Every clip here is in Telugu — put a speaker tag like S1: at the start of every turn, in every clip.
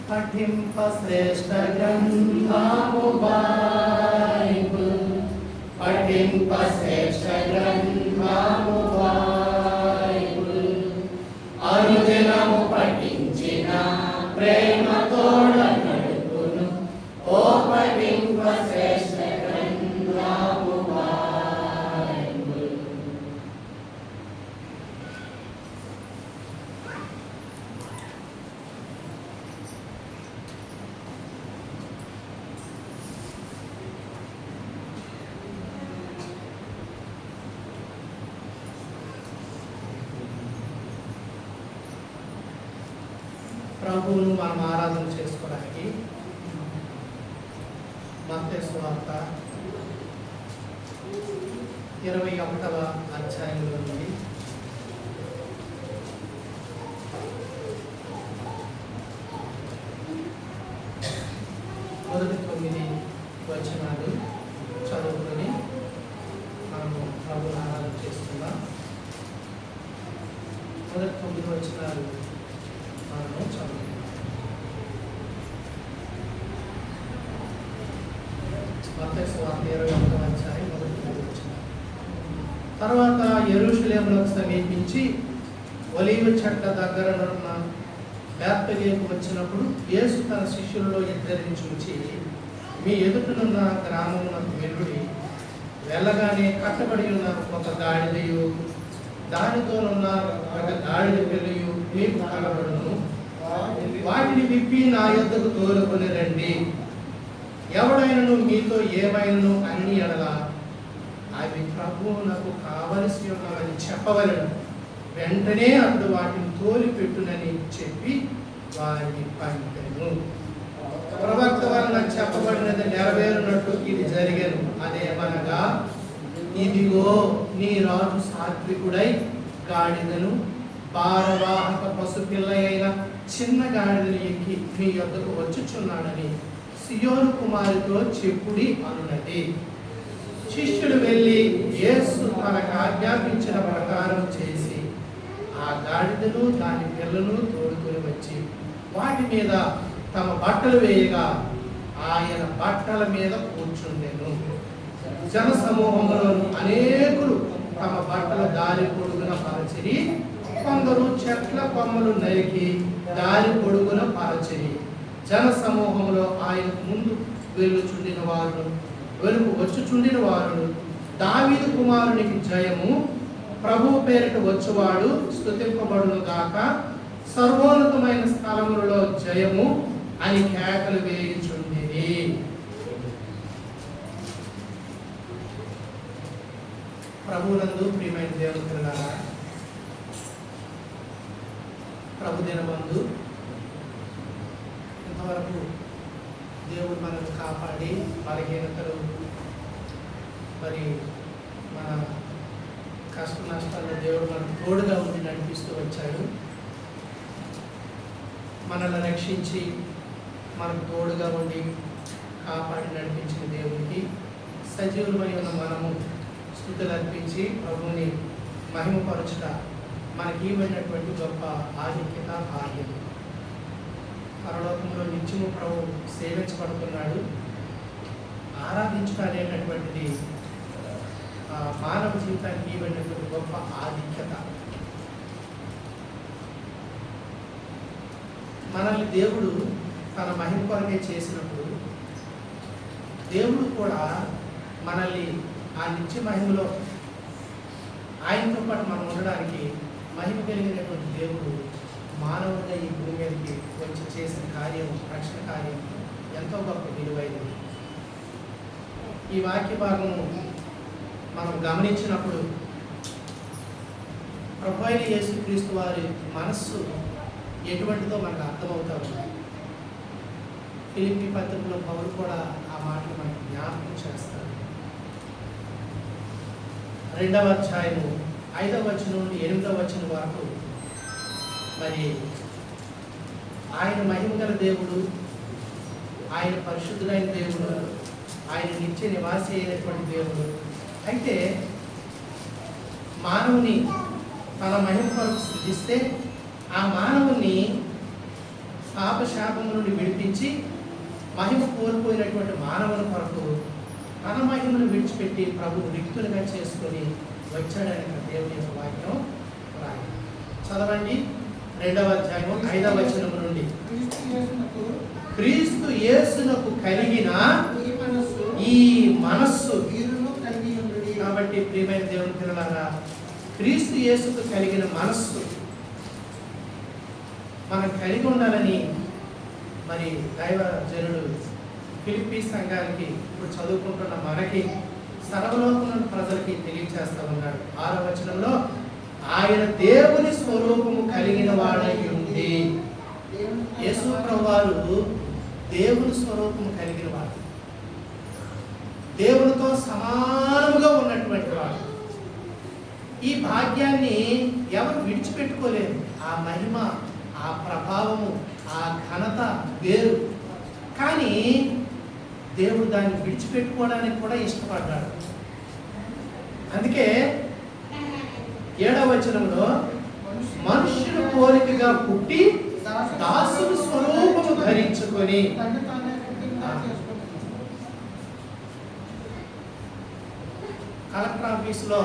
S1: పఠింప శ్రేష్ఠ గ్రంథము బైబిల్, పఠింప శ్రేష్ఠ గ్రంథము బైబిల్, అనుదినము పఠించిన ప్రేమతోడ నడుపును. ఓ పఠింప శ్రేష్ఠ గ్రంథము బైబిల్. ప్రభువును మనం ఆరాధన చేసుకోవడానికి మత్తయి సువార్త 21వ అధ్యాయంలో నుండి మొదటి 9 వచనాలు చదువుకొని మనము ప్రభువును ఆరాధన చేసుకుందాం. మొదటి 9 వచనాలు మనము చదువుకుందాం. మత్తయి సువార్త 21వ అధ్యాయం మొదటి 9 వచనాలు. తర్వాత యెరూషలేమునకు సమీపించి ఒలీవ చెట్ల దగ్గరనున్న బేత్పగేకు వచ్చినప్పుడు యేసు తన శిష్యులలో ఇద్దరిని చూచి, మీ ఎదుటనున్న గ్రామమునకు వెళ్ళుడి. వెళ్ళగానే కట్టబడి ఉన్న ఒక గాడిదయు దానితోనున్న ఒక గాడిద పిల్లయు మీకు కనబడును. వాటిని విప్పి నా యొద్దకు తోలుకొని రండి. ఎవడైనను మీతో ఏమైనను అన్ని ఎడల అవి ప్రభువునకు కావలసి ఉన్నవని చెప్పవలను. వెంటనే అతడు వాటిని తోలి పెట్టునని చెప్పి వారిని పంపెను. ప్రవక్త వలన చెప్పబడినది నెరవేరునట్టు ఇది జరిగెను. అదేమనగా, ఇదిగో నీ రాజు సాత్వికుడై గాడిదను భారవాహక పశుపిల్ల అయిన చిన్న గాడిదను ఎక్కి మీ యొద్దకు వచ్చుచున్నాడని సియోను కుమారుతో చెప్పుడి అనున్నది. శిష్యుడు వెళ్ళి యేసు తనకు ఆజ్ఞాపించిన ప్రకారం చేసి ఆ గాడిదను దాని పిల్లను తోడుకొని వచ్చి వాటి మీద తమ బట్టలు వేయగా ఆయన బట్టల మీద కూర్చుండెను. జన సమూహంలో అనేకులు తమ బట్టల దారి పొడుగున పరచిరి. కొందరు చెట్ల కొమ్మలు నరికి దారి పొడుగున పరచిరి. జన సమూహంలో ఆయన ముందు వెలుగు వచ్చుచుండిన వారు, దావీదు కుమారునికి జయము, ప్రభువు పేరిట వచ్చువాడు స్తుతింపబడును గాక, సర్వోన్నతమైన స్థలములలో జయము అని కేకలు వేయుచుండిరి. ప్రభువునందు ప్రియమైన దేవుని పిల్లలారా, ప్రభు దినమందు ఇంతవరకు దేవుడు మనల్ని కాపాడి బలహీనతలు మరి మన కష్ట నష్టాల్లో దేవుడు మనకు తోడుగా ఉండి నడిపిస్తూ వచ్చాడు. మనల్ని రక్షించి మనకు తోడుగా ఉండి కాపాడి నడిపించిన దేవునికి సజీవులమై ఉన్న మనము స్తుతులు అర్పించి ప్రభువుని మహిమపరచుట మనకి ఇవ్వనటువంటి గొప్ప ఆధిక్యత, భాగ్యం. పరలోకంలో నిత్యము ప్రభు సేవించబడుతున్నాడు. ఆరాధించుట అనేటటువంటిది మానవ జీవితానికి ఇవ్వనటువంటి గొప్ప ఆధిక్యత. మనల్ని దేవుడు తన మహిమ కొరకే చేసినప్పుడు దేవుడు కూడా మనల్ని ఆ నిత్య మహిమలో ఆయనతో పాటు మనం ఉండడానికి మహిమ కలిగినటువంటి దేవుడు మానవుడిగా ఈ భూమి మీదకి వచ్చి చేసిన కార్యం, రక్షణ కార్యం ఎంతో గొప్ప విలువైనది. ఈ వాక్య భాగము మనం గమనించినప్పుడు ప్రభువైన యేసుక్రీస్తు వారి మనస్సు ఎటువంటిదో మనకు అర్థమవుతాడు. ఫిలిప్పీ పత్రికలో పౌలు కూడా ఆ మాటలు మనకు జ్ఞాపకం చేస్తారు. 2వ అధ్యాయము 5వ వచనం నుండి 8వ వచనం వరకు మరి ఆయన మహిమగల దేవుడు, ఆయన పరిశుద్ధులైన దేవుడు, ఆయన నిత్య నివాసి అయినటువంటి దేవుడు. అయితే మానవుని తన మహిమ కొరకు సృజిస్తే ఆ మానవుని పాప శాపం నుండి విడిపించి మహిమ కోల్పోయినటువంటి మానవుల కొరకు తన మహిమను విడిచిపెట్టి ప్రభు రిక్తులుగా చేసుకొని వచ్చాడని దేవుని యొక్క వాక్యం రాయి. చదవండి 2వ అధ్యాయం 5వ వచనం నుండి. క్రీస్తు యేసునకు కలిగిన ఈ మనస్సు. కాబట్టి ప్రియమైన దేవుని పిల్లలారా, క్రీస్తు యేసుకు కలిగిన మనస్సు మనం కలిగి ఉండాలని మరి దైవ జనుడు ఫిలిప్పీ సంఘానికి ఇప్పుడు చదువుకుంటున్న మనకి సర్వలోకమున ప్రజలకి తెలియజేస్తా ఉన్నాడు. 6వ వచనంలో ఆయన దేవుని స్వరూపము కలిగిన వాడై ఉంది. యేసు ప్రభువారు దేవుని స్వరూపము కలిగిన వాడు, దేవునితో సమానముగా ఉన్నటువంటి వాడు. ఈ భాగ్యాన్ని ఎవరు విడిచిపెట్టుకోలేరు. ఆ మహిమ, ఆ ప్రభావము, ఆ ఘనత వేరు. కానీ దేవుడు దాన్ని విడిచిపెట్టుకోవడానికి కూడా ఇష్టపడ్డాడు. అందుకే 7వ వచనంలో మనుష్యుని పోలికగా పుట్టి దాసుని స్వరూపము ధరించుకొని. కలెక్టర్ ఆఫీసులో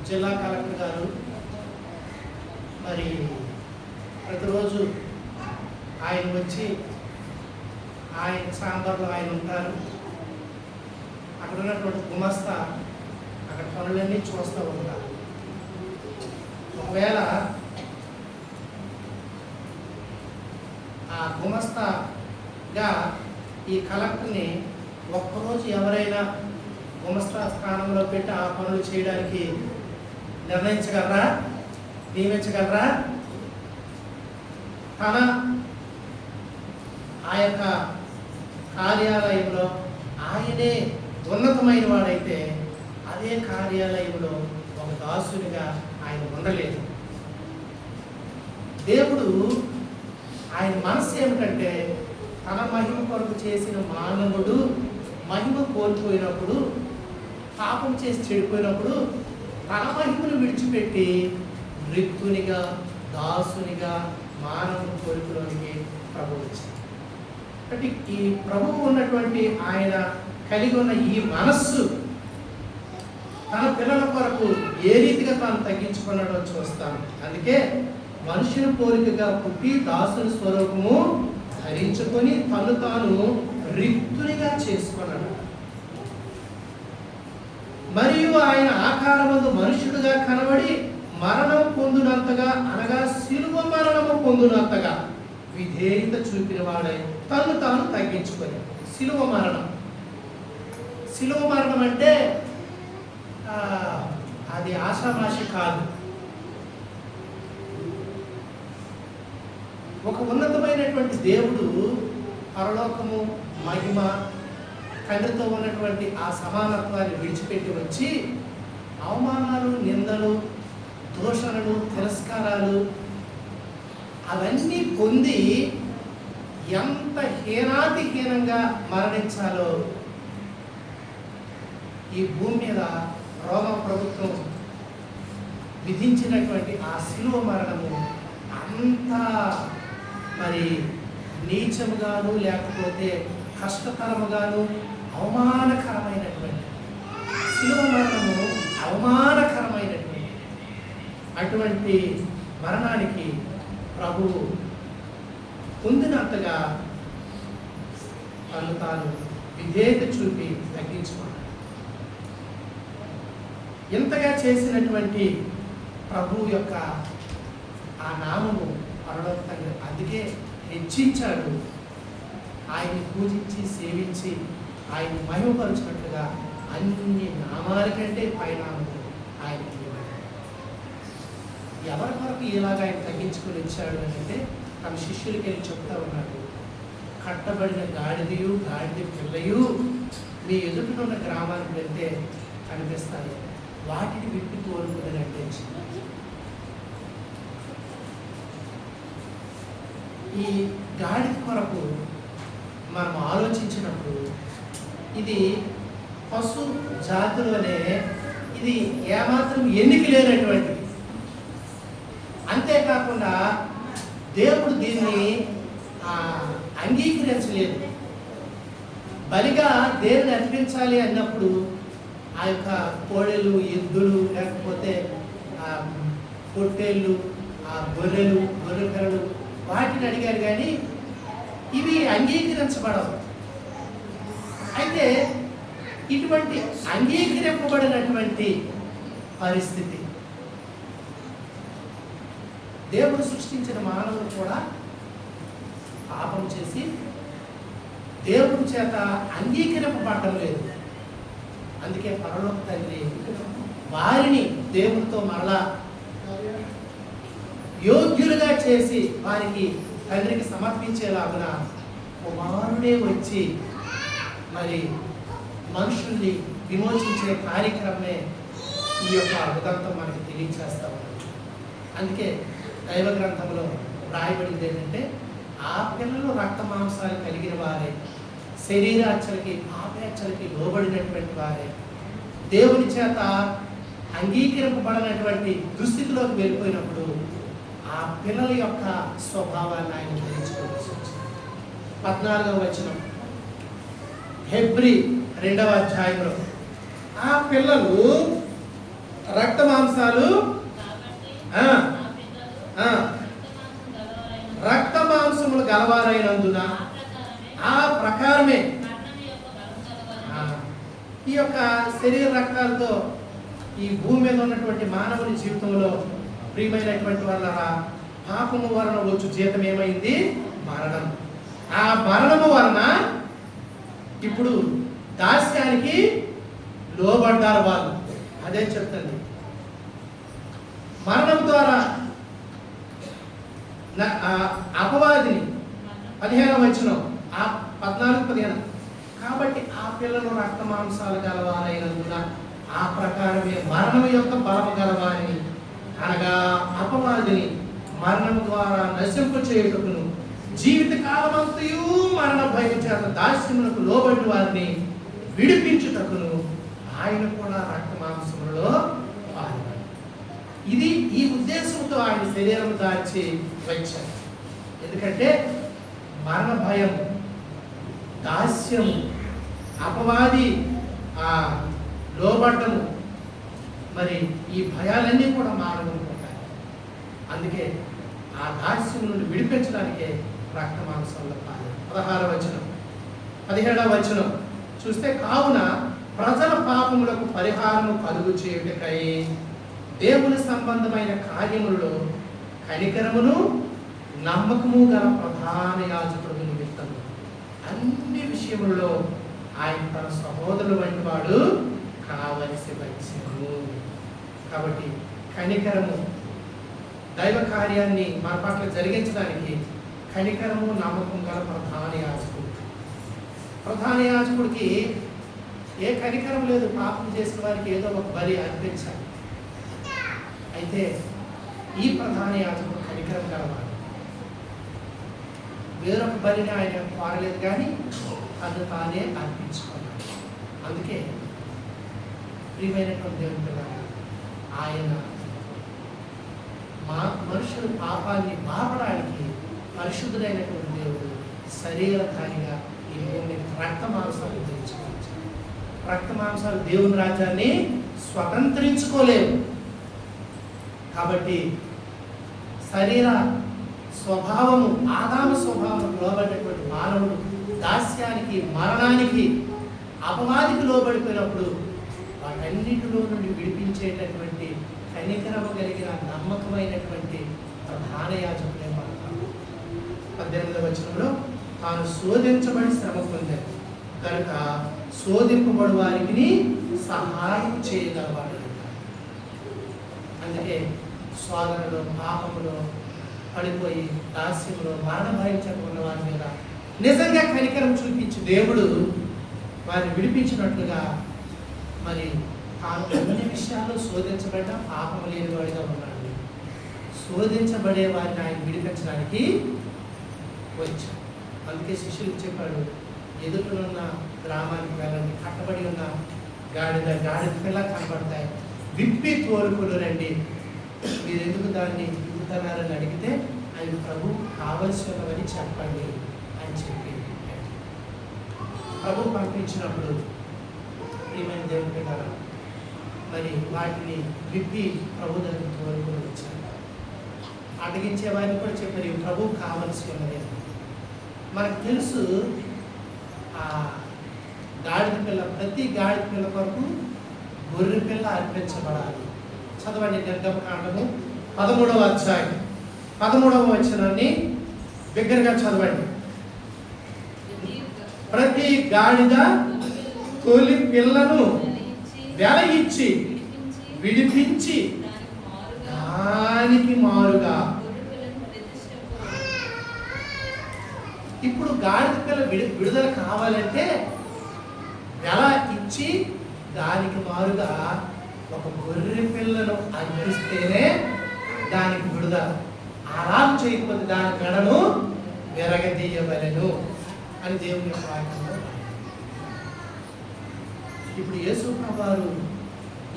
S1: జిల్లా కలెక్టర్ గారు మరి ప్రతిరోజు ఆయన వచ్చి ఆయన సాంబార్లో ఆయన ఉంటారు. అక్కడ ఉన్నటువంటి గుమస్తా అక్కడ పనులన్నీ చూస్తూ ఉంటారు. ఒకవేళ ఆ గుమస్తాగా ఈ కలెక్టర్ని ఒక్కరోజు ఎవరైనా గుమస్తా స్థానంలో పెట్టి ఆ పనులు చేయడానికి నిర్ణయించగలరా, నియమించగలరా? తన ఆ యొక్క కార్యాలయంలో ఆయనే ఉన్నతమైన వాడైతే అదే కార్యాలయంలో ఒక దాసునిగా ఆయన ఉండలేదు. దేవుడు ఆయన మనస్సు ఏమిటంటే తన మహిమ కొరకు చేసిన మానవుడు మహిమ కోల్పోయినప్పుడు, పాపం చేసి చెడిపోయినప్పుడు తన మహిమను విడిచిపెట్టి రిక్తునిగా, దాసునిగా మానవుని కోరికలోనికి ప్రభువు వచ్చింది. అంటే ఈ ప్రభువు ఉన్నటువంటి ఆయన కలిగి ఉన్న ఈ మనస్సు తన పిల్లల కొరకు ఏ రీతిగా తాను తగ్గించుకున్నాడో చూస్తాను. అందుకే మనుషుని పోలికగా పుట్టి దాసుని స్వరూపము ధరించుకొని తను తాను రిక్తునిగా చేసుకున్నాడు. మరియు ఆయన ఆకారమందు మనుషుడుగా కనబడి మరణం పొందినంతగా, అనగా శిలువ మరణము పొందినంతగా విధేయత చూపిన వాడై తను తాను తగ్గించుకొని. శిలువ మరణం, శిలువ మరణం అంటే అది ఆషామాషి కాదు. ఒక ఉన్నతమైనటువంటి దేవుడు పరలోకము, మహిమ, తండ్రితో ఉన్నటువంటి ఆ సమానత్వాన్ని విడిచిపెట్టి వచ్చి అవమానాలు, నిందలు, దోషణలు, తిరస్కారాలు అవన్నీ పొంది ఎంత హీనాతిహీనంగా మరణించాలో ఈ భూమి మీద రోమ ప్రభుత్వం విధించినటువంటి ఆ శిలువ మరణము అంత మరి నీచముగాను, లేకపోతే కష్టతరముగాను, అవమానకరమైనటువంటి శిలువ మరణము అవమానకరమైనటువంటి అటువంటి మరణానికి ప్రభువు పొందినంతగా తను తాను విధేయత చూపి తగ్గించుకున్నాడు. ఇంతగా చేసినటువంటి ప్రభువు యొక్క ఆ నామము పరలోక తండ్రి అందుకే హెచ్చించాడు. ఆయన్ని పూజించి సేవించి ఆయన్ని మహిమపరుచినట్లుగా అన్ని నామాల కంటే పైనామము ఆయనకి ఎవరి కొరకు ఇలాగ ఆయన తగ్గించుకొని వచ్చాడు అని అంటే తన శిష్యులకి వెళ్ళి చెప్తా ఉన్నాడు. కట్టబడిన గాడిదయు, గాడిద పిల్లయు మీ ఎదుటినున్న గ్రామానికి వెళ్తే కనిపిస్తాయి, వాటిని విప్పి కోరుకుని అంటే ఈ గాడిద కొరకు మనం ఆలోచించినప్పుడు ఇది పశు జాతులనే ఇది ఏమాత్రం ఎన్నిక లేనటువంటిది. అంతేకాకుండా దేవుడు దీన్ని అంగీకరించలేదు. బలిగా దేవుని అర్పించాలి అన్నప్పుడు ఆ యొక్క కోడెలు, ఎద్దులు, లేకపోతే పొట్టేళ్ళు, గొర్రెలు, గొర్రెకరలు వాటిని అడిగారు, కానీ ఇవి అంగీకరించబడవు. అయితే ఇటువంటి అంగీకరింపబడినటువంటి పరిస్థితి దేవుడు సృష్టించిన మానవులు కూడా పాపం చేసి దేవుడి చేత అంగీకరింపబడటం లేదు. అందుకే పరలోక తండ్రి వారిని దేవుడితో మరలా యోగ్యులుగా చేసి వారికి తండ్రికి సమర్పించేలాగున కుమారుడే వచ్చి మరి మనుషుల్ని విమోచించే కార్యక్రమమే ఈ యొక్క ఉదంతం మనకి తెలియచేస్తా ఉన్నాం. అందుకే దైవ గ్రంథంలో రాయబడింది ఏంటంటే, ఆ పిల్లలు రక్త మాంసాలు కలిగిన వారే, శరీరాచలకి పాపేచ్చలకి లోబడినటువంటి వారే, దేవుని చేత అంగీకరింపబడినటువంటి దుస్థితిలోకి వెళ్ళిపోయినప్పుడు ఆ పిల్లల యొక్క స్వభావాన్ని ఆయన గ్రహించుకోవాల్సి వచ్చింది. 14వ వచనం హెబ్రీ 2వ అధ్యాయంలో, ఆ పిల్లలు రక్త మాంసాలు రక్త మాంసములు గలవారైనందున ఆ ప్రకారమే ఈ యొక్క శరీర రక్తాలతో ఈ భూమి మీద ఉన్నటువంటి మానవుని జీవితంలో ప్రియమైనటువంటి వాళ్ళ పాపము వలన వచ్చు జీతం ఏమైంది? మరణం. ఆ మరణము వలన ఇప్పుడు దాస్యానికి లోబడ్డారు వాళ్ళు. అదే చెప్తుంది. మరణం ద్వారా అపవాదిని 15వ వచనం 14-15, కాబట్టి ఆ పిల్లలు రక్త మాంసాలు గలవారైనందున ఆ ప్రకారమే మరణం యొక్క బలము గలవారిని, అనగా అపవాదిని మరణం ద్వారా నశింప చేయుటకును జీవిత కాలమంతయు మరణ భయం చేత దాస్యములకు లోబడి వారిని విడిపించుటకును ఆయన కూడా రక్త మాంసములలో పాల్గొన్నాడు. ఇది ఈ ఉద్దేశంతో ఆయన శరీరం దాచి వచ్చారు. ఎందుకంటే మరణ భయం, దాస్యము, అపవాది లోబడ్డము, మరి ఈ భయాలన్నీ కూడా మానవునికి ఉంటాయి. అందుకే ఆ దాస్యం నుండి విడిపించడానికే రక్త మాంసంలో పాలు. 16వ వచనం 17వ వచనం చూస్తే, కావున ప్రజల పాపములకు పరిహారము కలుగు చేయుటకై దేవుని సంబంధమైన కార్యములలో కనికరమును నమ్మకము గల ప్రధాన యాజకుడు నిమిత్తము అన్ని విషయములలో ఆయన తన సహోదరుడు వంటి వాడు కావలసి వచ్చెను. కాబట్టి కనికరము, దైవ కార్యాన్ని మన పట్ల జరిగించడానికి కనికరము, నమ్మకం గల ప్రధాన యాజకుడు. ప్రధాన యాజకుడికి ఏ కనికరం లేదు. పాపం చేసిన వారికి ఏదో ఒక బలి అర్పించాలి. అయితే ఈ ప్రధాన యాజకుడు కనికరం గలవాడు. వేరొక బలిని ఆయన కోరలేదు, కానీ తను తానే అర్పించుకున్నాడు. అందుకే ప్రియమైనటువంటి దేవుని పిల్లలు, ఆయన మనుషుల పాపాన్ని బాపడానికి పరిశుద్ధుడైనటువంటి దేవుడు శరీరధారిగా ఈ భూమిని రక్త మాంసాలు ధరించుకోవచ్చు. రక్త మాంసాలు దేవుని రాజ్యాన్ని స్వతంత్రించుకోలేవు. కాబట్టి శరీర స్వభావము, ఆదాము స్వభావం లోబడినటువంటి మానవుడు దాస్యానికి, మరణానికి, అపవాదికి లోబడిపోయినప్పుడు వాటన్నిటిలో నుండి విడిపించేటటువంటి కనికరము కలిగిన నమ్మకమైనటువంటి ప్రధాన యాజకుడే మనకు 18వ వచనంలో, తాను శోధించబడి శ్రమ పొందాడు కనుక శోధింపబడు వారికి సహాయం చేయగలవాడు. అందుకే శోధనలో, పాపములో పడిపోయి దాస్యంలో మరణ భరించకుండా వారి మీద నిజంగా కనికరం చూపించి దేవుడు వారిని విడిపించినట్లుగా మరి తాను అన్ని విషయాల్లో శోధించబడ్డ పాపము లేని వాడిగా ఉన్నాడు. శోధించబడే వారిని ఆయన విడిపించడానికి వచ్చాడు. అందుకే శిష్యులకు చెప్పాడు, ఎదుటనున్న గ్రామానికి వెళ్ళండి, కట్టబడి ఉన్న గాడిద పిల్ల కనబడతాయి, విప్పి తోలుకుని రండి. మీరు ఎందుకు దాన్ని విప్పుతున్నారని అడిగితే ఆయన అవి ప్రభు కావలసి ఉన్నవని చెప్పండి అని చెప్పి ప్రభు పంపించినప్పుడు ప్రియమైన దేవుని పిల్లలు మరి వాటిని విప్పి ప్రభు దగ్గర తోలుకొని వచ్చారు. అడిగించే వారిని కూడా చెప్పారు ఇవి ప్రభు కావలసి ఉన్నది. మనకు తెలుసు ఆ గాడిద పిల్ల, ప్రతి గాడిద పిల్ల కొరకు గొర్రె పిల్ల అర్పించబడాలి. చదవండి నిర్గమకాండము 13వ అధ్యాయం 13వ వచనాన్ని బిగ్గరగా చదవండి. ప్రతి గాడిద తొలి పిల్లను వెల ఇచ్చి విడిపించి దానికి మారుగా. ఇప్పుడు గాడిద పిల్ల విడుదల కావాలంటే వెల ఇచ్చి దానికి మారుగా ఒక గొర్రె పిల్లను అర్పిస్తేనే దానికి విడుదల. ఆరాం చేయకపోతే దాని గడను విరగదీయవలెను అని దేవుని యొక్క వాక్యంలో. ఇప్పుడు యేసు ప్రభువారు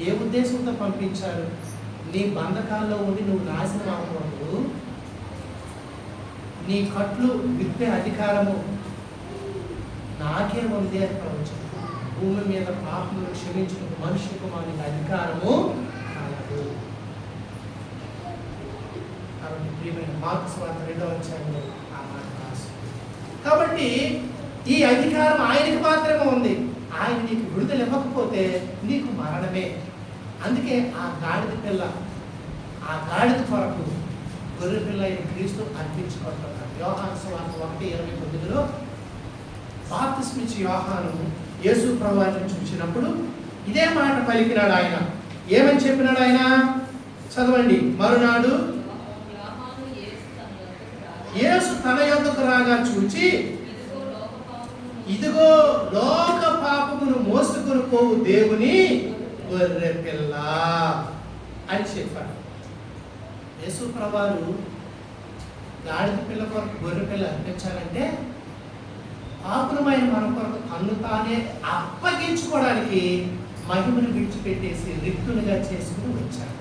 S1: ఏ ఉద్దేశంతో పంపించారు? నీ బంధకాల్లో ఉండి నువ్వు నాశనం అవ్వకూడదు, నీ కట్లు విప్పే అధికారము నాకే ఉంది అని ప్రవచించారు. భూమి మీద పాపములు క్షమించిన మనుష్య కుమారునికి అధికారము కలదు. కాబట్టి ప్రియమైన మార్కు సువార్త 2వ అధ్యాయంలో ఆ మాట రాస్తుంది. కాబట్టి ఈ అధికారం ఆయనకి మాత్రమే ఉంది. ఆయన నీకు విడుదల ఇవ్వకపోతే నీకు మరణమే. అందుకే ఆ గాడిద పిల్ల, ఆ గాడిద కొరకు గొర్రె పిల్ల అయిన క్రీస్తు అర్పించుకుంటున్నాడు. యోహాను సువార్త 1:29లో బాప్తిస్మిచ్చి యోహాను యేసు ప్రభువుని చూసినప్పుడు ఇదే మాట పలికినాడు. ఆయన ఏమని చెప్పినాడు? ఆయన చదవండి. మరునాడు యేసు తన యొద్దకు రాగా చూచి, ఇదిగో లోక పాపమును మోసుకొని పోవు దేవుని గొర్రె పిల్ల అని చెప్పాడు. యేసు ప్రభువు గాడిద పిల్ల కొరకు గొర్రె పిల్ల అర్పించాలంటే పాపులమైన మన కొరకు తన్ను తానే అప్పగించుకోవడానికి మహిమను విడిచిపెట్టేసి రిక్తునిగా చేసుకుని వచ్చాడు.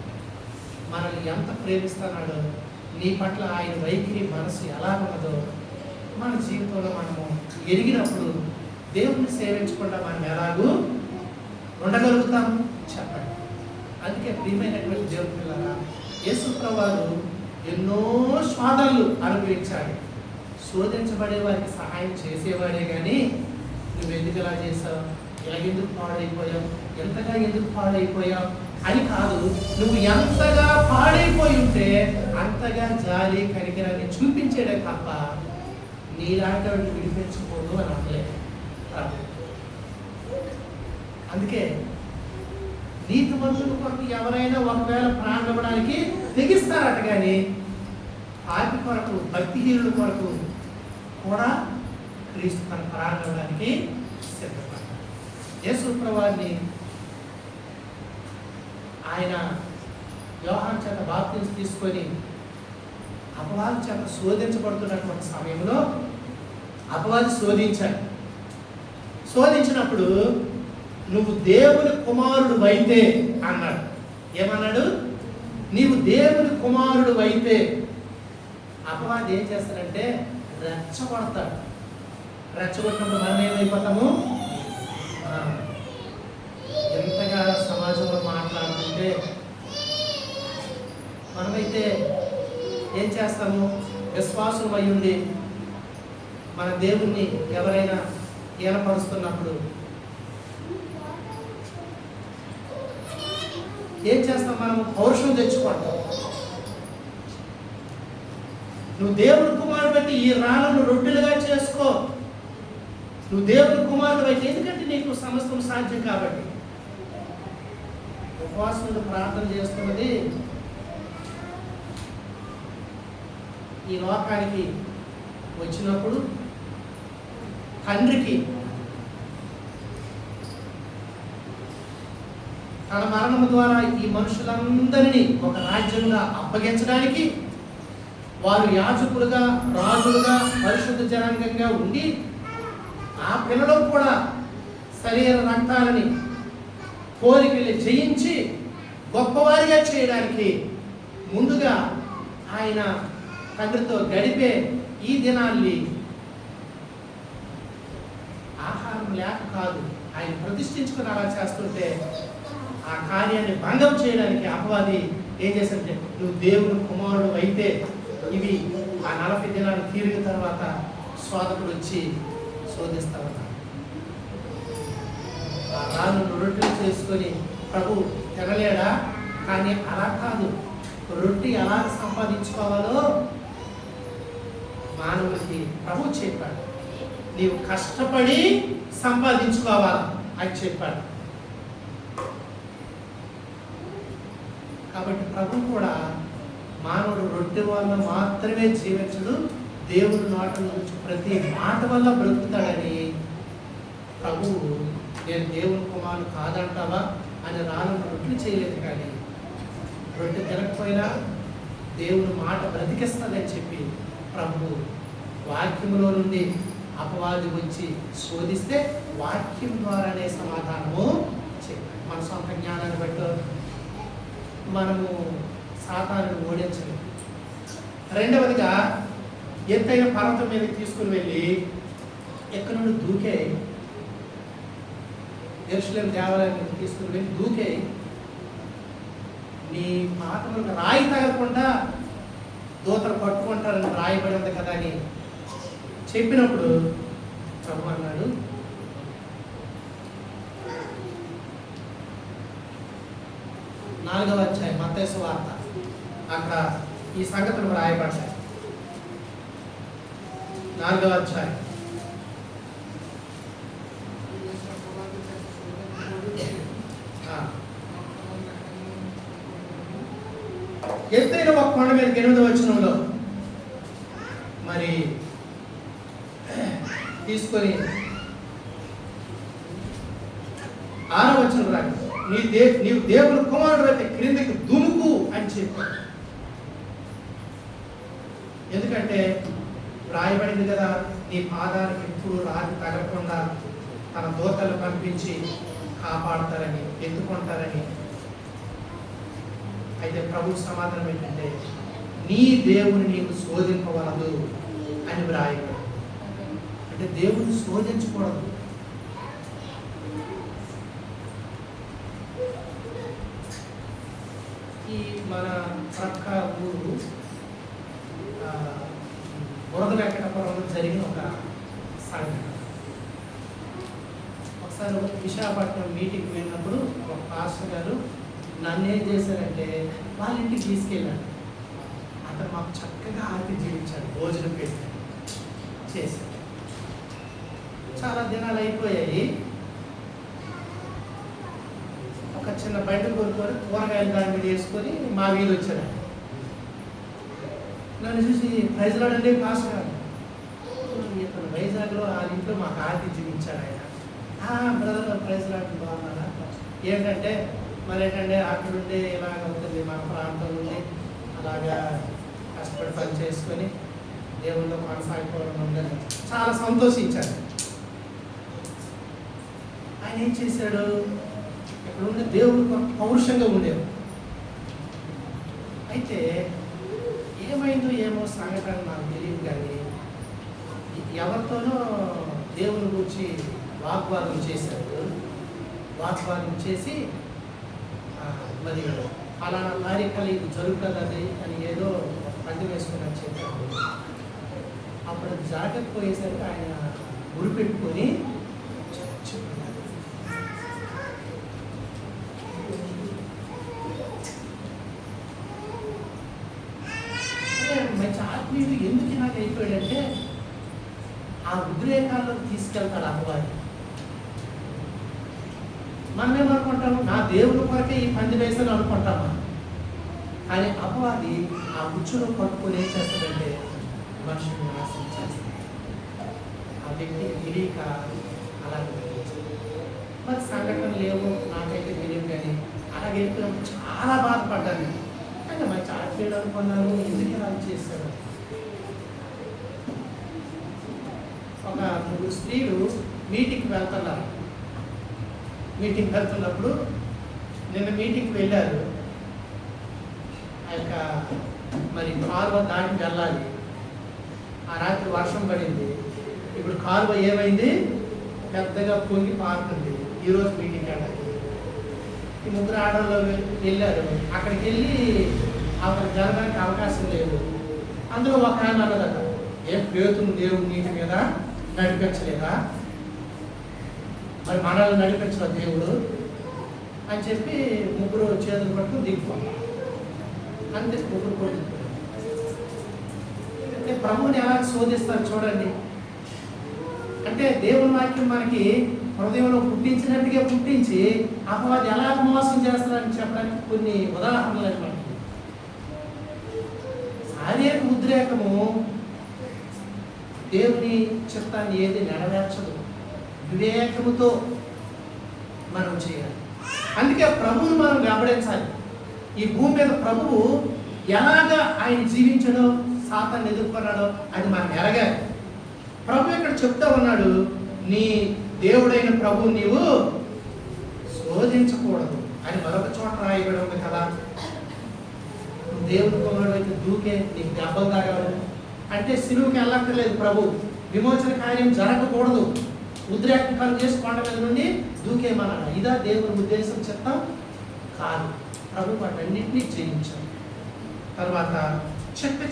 S1: మనల్ని ఎంత ప్రేమిస్తున్నాడో, నీ పట్ల ఆయన వైఖరి మనసు ఎలా ఉన్నదో మన జీవితంలో మనము ఎరిగినప్పుడు దేవుణ్ణి సేవించకుండా మనం ఎలాగూ ఉండగలుగుతాము చెప్పండి. అందుకే ప్రియమైనటువంటి దేవుని పిల్లరా, యేసు ప్రభువు ఎన్నో శోధనలు అనుభవించాడు. శోధించబడే వారికి సహాయం చేసేవాడే కానీ నువ్వు ఎందుకు ఇలా చేసావు, ఇలా ఎందుకు పాడైపోయావు, ఎంతగా ఎందుకు పాడైపోయావు అని కాదు. నువ్వు ఎంతగా పాడైపోయి ఉంటే అంతగా జాలి కనికరాన్ని చూపించేడే తప్ప నీలాంటి వాడిని విడిపించకూడదు అని అనలేదు. అందుకే నీతిమంతుల కొరకు ఎవరైనా ఒకవేళ ప్రాణం ఇవ్వడానికి తెగిస్తారట, కానీ పాపి కొరకు, భక్తిహీనుల కొరకు కూడా క్రీస్తు తన ప్రాణం ఇవ్వడానికి సిద్ధపడ్డాడు. యేసు ప్రభువుని ఆయన యోహాను చేత బాప్తిసం తీసుకొని అపవాది చేత శోధించబడుతున్నటువంటి సమయంలో అపవాది శోధించినప్పుడు నువ్వు దేవుని కుమారుడు అయితే అన్నాడు. ఏమన్నాడు? నీవు దేవుని కుమారుడు అయితే. అపవాది ఏం చేస్తాడంటే రెచ్చగొడతాడు. రెచ్చగొట్టినప్పుడు మనం ఏమైపోతాము? ఎంతగా సమాజంలో మాట్లాడుతుంటే మనమైతే ఏం చేస్తాము? విశ్వాసం అయి ఉండి మన దేవుణ్ణి ఎవరైనా ఏనపరుస్తున్నప్పుడు ఏం చేస్తాం? మనం పౌరుషం తెచ్చుకుంటాం. నువ్వు దేవుని కుమారుడు బట్టి ఈ రాళ్ళను రొట్టెలుగా చేసుకో, నువ్వు దేవుని కుమారుడు అయితే, ఎందుకంటే నీకు సమస్తం సాధ్యం కాబట్టి. ఉపవాసంతో ప్రార్థన చేస్తున్నది ఈ లోకానికి వచ్చినప్పుడు తండ్రికి తన మరణము ద్వారా ఈ మనుషులందరినీ ఒక రాజ్యంగా అప్పగించడానికి, వారు యాజకులుగా, రాజులుగా, పరిశుద్ధ జనాంగంగా ఉండి ఆ పిల్లలు కూడా శరీర రక్తాలని కోరికలు జయించి గొప్పవారిగా చేయడానికి ముందుగా ఆయన తండ్రితో గడిపే ఈ దినాల్ని ఆహారం లేక కాదు, ఆయన ప్రతిష్ఠించుకుని అలా చేస్తుంటే ఆ కార్యాన్ని భంగం చేయడానికి అపవాది ఏం చేశాడంటే, నువ్వు దేవుని కుమారుడు అయితే ఇవి ఆ 40 దినాలు తీరిన తర్వాత శోధకుడు వచ్చి శోధిస్తామన్నారు. ఆ రాళ్ళు రొట్టెలు చేసుకొని ప్రభు తినలేడా? కానీ అలా కాదు, రొట్టె ఎలా సంపాదించుకోవాలో మానవుడికి ప్రభు చెప్పాడు. నీవు కష్టపడి సంపాదించుకోవాలా అని చెప్పాడు. కాబట్టి ప్రభు కూడా మానవుడు రొట్టె వల్ల మాత్రమే జీవించడు, దేవుని నోట నుంచి ప్రతి మాట వల్ల బ్రతుకుతాడని ప్రభువు నేను దేవుని కుమారుడు కాదంటావా అని రాళ్ళను రొట్టెలు చేయలేదు. కానీ రొట్టె తినకపోయినా దేవుని మాట బ్రతికిస్తుందని చెప్పి ప్రభు వాక్యములో నుండి అపవాది వచ్చి శోధిస్తే వాక్యం ద్వారానే సమాధానము చెప్పాడు. మన సొంత జ్ఞానాన్ని బట్టి మనము సాతానుని ఓడించలేము. రెండవదిగా ఎత్తైన పర్వతం మీద తీసుకుని వెళ్ళి ఎక్కడి నుండి దూకే యెరూషలేము దేవాలయం మీద తీసుకుని వెళ్ళి దూకే నీ పాదములకు రాయి తగలకుండా దూతలు పట్టుకుంటారని రాయబడి ఉంది కదా అని చెప్పినప్పుడు ప్రభు అన్నాడు, 4వ అధ్యాయం మత్తయి సువార్త, అక్కడ ఈ సంగతులు రాయబడ్డాయి. 4వ అధ్యాయం ఎత్తైన ఒక కొండ మీద 8వ వచనంలో మరి తీసుకొని 6వ వచనం రాయి, నీవు దేవుని కుమారుడు అయితే క్రిందకి దుముకు అని చెప్పాడు. ఎందుకంటే రాయబడింది కదా, నీ పాదానికి ఎప్పుడు రాతి తగలకుండా తన దూతలు పంపించి కాపాడతారని, ఎత్తుకుంటారని. అయితే ప్రభు సమాధానం ఏంటంటే, నీ దేవుని నీకు శోధింపవలదు అని వ్రాయబడి. అంటే దేవుని శోధించకూడదు. ఈ మన ప్రక్క ఊరు బురద వెంకటపురంలో జరిగిన ఒక సంఘటన. ఒకసారి విశాఖపట్నం మీటింగ్కి వెళ్ళినప్పుడు ఒక పాస్టర్ గారు నన్ను ఏం చేశారంటే వాళ్ళ ఇంటికి తీసుకెళ్ళాడు. అతను మాకు చక్కగా ఆరతి జీవించాడు, భోజనం పెట్టి చేశాడు. చాలా దినాలు అయిపోయాయి. ఒక చిన్న బండి కొనుక్కొని కూరగాయలు దాని మీద వేసుకొని మా వీలు వచ్చాడు. నన్ను చూసి ప్రైజ్ లాడండి పాస్టర్ గారు, ఇతను వైజాగ్లో ఆ ఇంట్లో మాకు ఆరతి జీవించాడు ఆయన. బ్రదర్ ప్రైజ్ లాంటి బాగున్నారా? ఏంటంటే మరి ఏంటంటే అక్కడుండి ఇలాగ ఉంటుంది, మన ప్రాంతం నుండి అలాగా కష్టపడి పని చేసుకొని దేవుళ్ళో కొనసాగిపోవడం ఉందని చాలా సంతోషించాడు. ఆయన ఏం చేశాడు, ఇక్కడ ఉండే దేవుడు పౌరుషంగా ఉండేది. అయితే ఏమైందో ఏమో సంఘటన నాకు తెలియదు, కానీ ఎవరితోనో దేవుని గురించి వాగ్వాదం చేశాడు. వాగ్వాదం చేసి మరి అలానా తారీఖులు ఇది జరుగుతుంది అని ఏదో పంది వేసుకుని చెప్పాడు. అప్పుడు జరగకపోయేసరికి ఆయన గురి పెట్టుకొని మంచి ఆత్మీయుడు ఎందుకు నాకు అయిపోయాడంటే ఆ ఉద్రేకాల్లో తీసుకెళ్తాడు అపవాది. మనమేమనుకుంటాము, నా దేవుని కొరకే ఈ పంది వేసాను అనుకుంటామా? కానీ అపవాది ఆ ఉచ్చును పట్టుకొని ఏం చేస్తాడంటే మనుషుని నాశనం చేస్తాడు. ఆ వ్యక్తి తెలియక అలాగే మరి సంఘటనలు లేవు, నాకైతే తెలియదు. కానీ అలాగే చాలా బాధపడ్డాను. అంటే మంచి ఆత్మీయుడు అనుకున్నాను, ఎందుకు ఇలా చేశాడు? ఒక 3 స్త్రీలు మీటింగ్కి వెళ్తున్నారు. మీటింగ్కి వెళ్తున్నప్పుడు నిన్న మీటింగ్కి వెళ్ళారు. ఆ యొక్క మరి కాలువ దాటి వెళ్ళాలి. ఆ రాత్రి వర్షం పడింది. ఇప్పుడు కాలువ ఏమైంది, పెద్దగా పొంగి పారుతుంది. ఈరోజు మీటింగ్ వెళ్ళాలి. ఈ ముగ్గురు ఆడవాళ్ళు వెళ్ళారు. అక్కడికి వెళ్ళి అక్కడ జరగడానికి అవకాశం లేదు. అందులో ఒక ఆయన అన్నదట, ఏం పేతును దేవుడు నీటి మీద నడిపించలేదా, మరి మనల్ని నడిపించరా దేవుడు అని చెప్పి ముగ్గురు చేతులు పట్టుకుని దిగిపోతారు. అంతే, ముగ్గురు కూడా అంటే ప్రభువుని ఎలా శోధిస్తారు చూడండి. అంటే దేవుని వాక్యం మనకి హృదయంలో పుట్టించినట్టుగా పుట్టించి అపవాది ఎలా మోసం చేస్తారని చెప్పడానికి కొన్ని ఉదాహరణలు అనమాట. శారీరక ఉద్రేకము దేవుని చిత్తాన్ని ఏది నెరవేర్చదు. వివేకముతో మనం చేయాలి. అందుకే ప్రభువును మనం వెంబడించాలి. ఈ భూమి మీద ప్రభువు ఎలాగా ఆయన జీవించడో, సాతాన్ని ఎదుర్కొన్నాడో అది మనం ఎరగాలి. ప్రభు ఇక్కడ చెప్తా ఉన్నాడు, నీ దేవుడైన ప్రభు నీవు శోధించకూడదు అని మరొక చోట రాయబడి ఉంది కదా. దేవుని కుమారుడు అయితే దూకే నీకు దెబ్బలు తాగాడు అంటే సిలువుకి వెళ్ళక్కర్లేదు. ప్రభు విమోచన కార్యం జరగకూడదు, ఉద్రేకాలు చేసి కొండ మీద నుండి దూకేమన్నాడు. ఇదా దేవుని ఉద్దేశం చెప్తాం కాదు. ప్రభు వాటన్నింటినీ జయించాడు. తర్వాత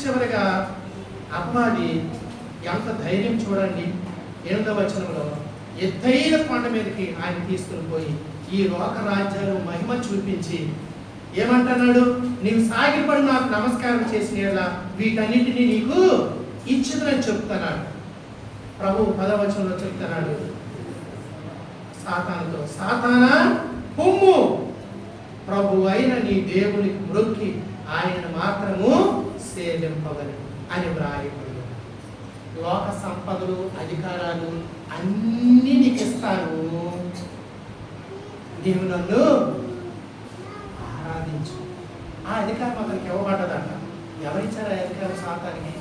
S1: చివరిగా అపవాది ఎంత ధైర్యం చూడండి. 8వ వచనంలో ఎత్తైన కొండ మీదకి ఆయన తీసుకుని పోయి ఈ లోక రాజ్యాలు మహిమ చూపించి ఏమంటున్నాడు, నీవు సాగిపడి నాకు నమస్కారం చేసిన వీటన్నిటినీ నీకు ఇచ్చిందని చెప్తున్నాడు. ప్రభు 10వ వచనంలో చెప్తున్నాడు సాతానుతో, సాతానా పొమ్ము, ప్రభు అయిన నీ దేవునికి మ్రొక్కి ఆయన మాత్రము సేవింపవలెను అని వ్రాయబడి. లోక సంపదలు, అధికారాలు అన్నీ నీకు ఇస్తాను, నీవు నన్ను ఆరాధించు. ఆ అధికారం అతనికి ఇవ్వబడ్డదంట. ఎవరిచ్చారా అధికారం సాతానికి?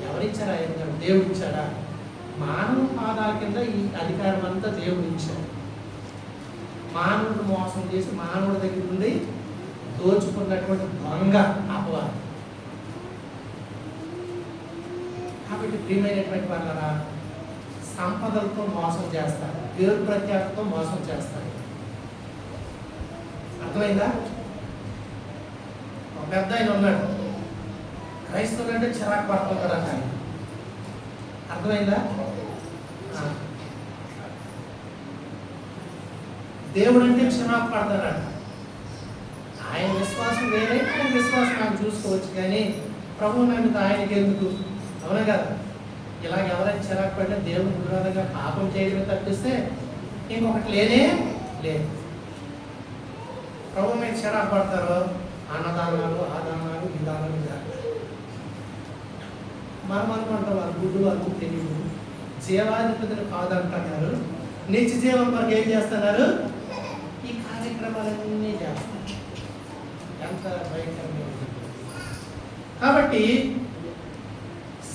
S1: ఎవరిచ్చారా అధికారం? దేవుడు ఇచ్చాడా? మానవ పాదాల కింద ఈ అధికారం అంతా దేవుడు ఇచ్చాడు. మానవుడు మోసం చేసి మానవుడి దగ్గర నుండి దోచుకున్నటువంటి దొంగ అపవాది. కాబట్టి ప్రియమైనటువంటి వాళ్ళరా, సంపదలతో మోసం చేస్తారు, పేరు ప్రఖ్యాతతో మోసం చేస్తారు. అర్థమైందా? ఒక పెద్ద ఆయన ఉన్నాడు, క్రైస్తవులు అంటే చిరాకు పడుతుంటాడు అంట. అర్థమైందా? దేవుడు అంటే చిరాకు పడతాడంట. ఆయన విశ్వాసం వేరే, ఆయన విశ్వాసం ఆయన చూసుకోవచ్చు, కానీ ప్రభు నమ్మితే ఆయనకి ఎందుకు? అవునా కదా? ఇలాగ ఎవరైనా చిరాకు పడినా దేవుని విరోధంగా పాపం చేయడమే తప్పిస్తే ఇంకొకటి లేనే లేదు. ప్రభు మీద చిరాకు పడతారో అన్నదానాలు, ఆదానాలు, విధానాలు చేస్తారు. మనం అనుకుంటాం వాళ్ళు గుడ్డు వాళ్ళు తెలియదు, జీవాధిపతులు కాదంటున్నారు, నిత్య జీవం వరకు ఏం చేస్తున్నారు? ఈ కార్యక్రమాలన్నీ చేస్తారు. ఎంత భయంకరంగా ఉంది. కాబట్టి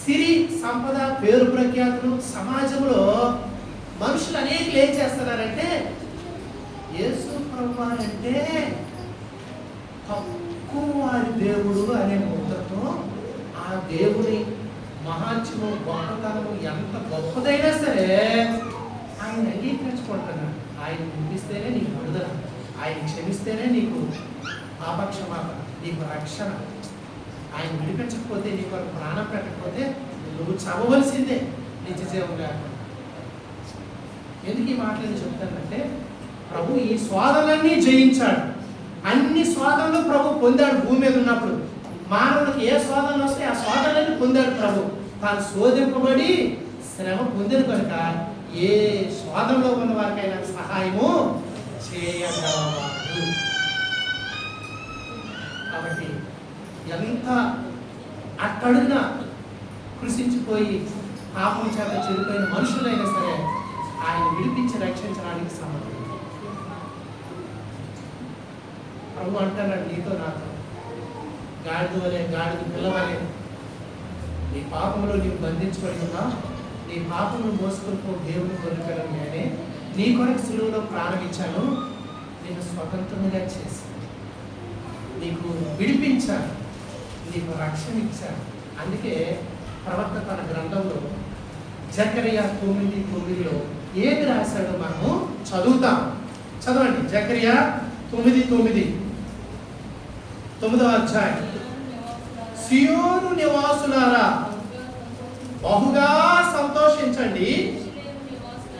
S1: సిరి, సంపద, పేరు ప్రఖ్యాతులు సమాజంలో మనుషులు అనేకలు ఏం చేస్తున్నారంటే, యేసు ప్రభువు అంటే తక్కువ వారి దేవుడు అనే ముద్రతో ఆ దేవుని మహాత్మ్యము, గొప్పతనము ఎంత గొప్పదైనా సరే ఆయన అంగీకరించుకుంటున్నాడు. ఆయన వినిపిస్తేనే నీకు విడుదల, ఆయన క్షమిస్తేనే నీకు పాపక్షమాపణ, నీకు రక్షణ. ఆయన విడిపించకపోతే, నీకు ప్రాణం పెట్టకపోతే నువ్వు చదవలసిందే నిత్య జీవం లేకుండా. ఎందుకు ఈ మాటలు చెప్తానంటే, ప్రభు ఈ స్వాదలన్నీ జయించాడు. అన్ని స్వాదనలు ప్రభు పొందాడు. భూమి మీద ఉన్నప్పుడు మానవుడికి ఏ స్వాదనలు వస్తే ఆ స్వాదనలన్నీ పొందాడు ప్రభు. తాను శోధింపబడి శ్రమ పొందిన కనుక ఏ స్వాదంలో ఉన్న వారికైనా సహాయము చేయగలవాడు. కాబట్టి ఎంత అక్కడున్న కృషించిపోయి పాపం చేత చెడిపోయిన మనుషులైనా సరే ఆయన విడిపించి రక్షించడానికి సమర్థుడు. ప్రభు అంటున్నాడు నీతో నాతో, గాడిద వలె, గాడిద పిల్లవలే నీ పాపంలో నీవు బంధించబడి ఉన్నావు, నీ పాపమును మోసుకొనిపో దేవుని కొనుకలను నేనే, నీ కొరకు సులువులో ప్రాణం ఇచ్చాను, నేను స్వతంత్రంగా చేసి నీకు విడిపించాను, నీకు రక్షణ ఇచ్చాను. అందుకే ప్రవక్త తన గ్రంథంలో జకరియా 9:9 ఏది రాశాడో మనము చదువుతాం. చదవండి. జకరియా 9:9 9వ అధ్యాయం. సియోను నివాసులారా బహుగా సంతోషించండి,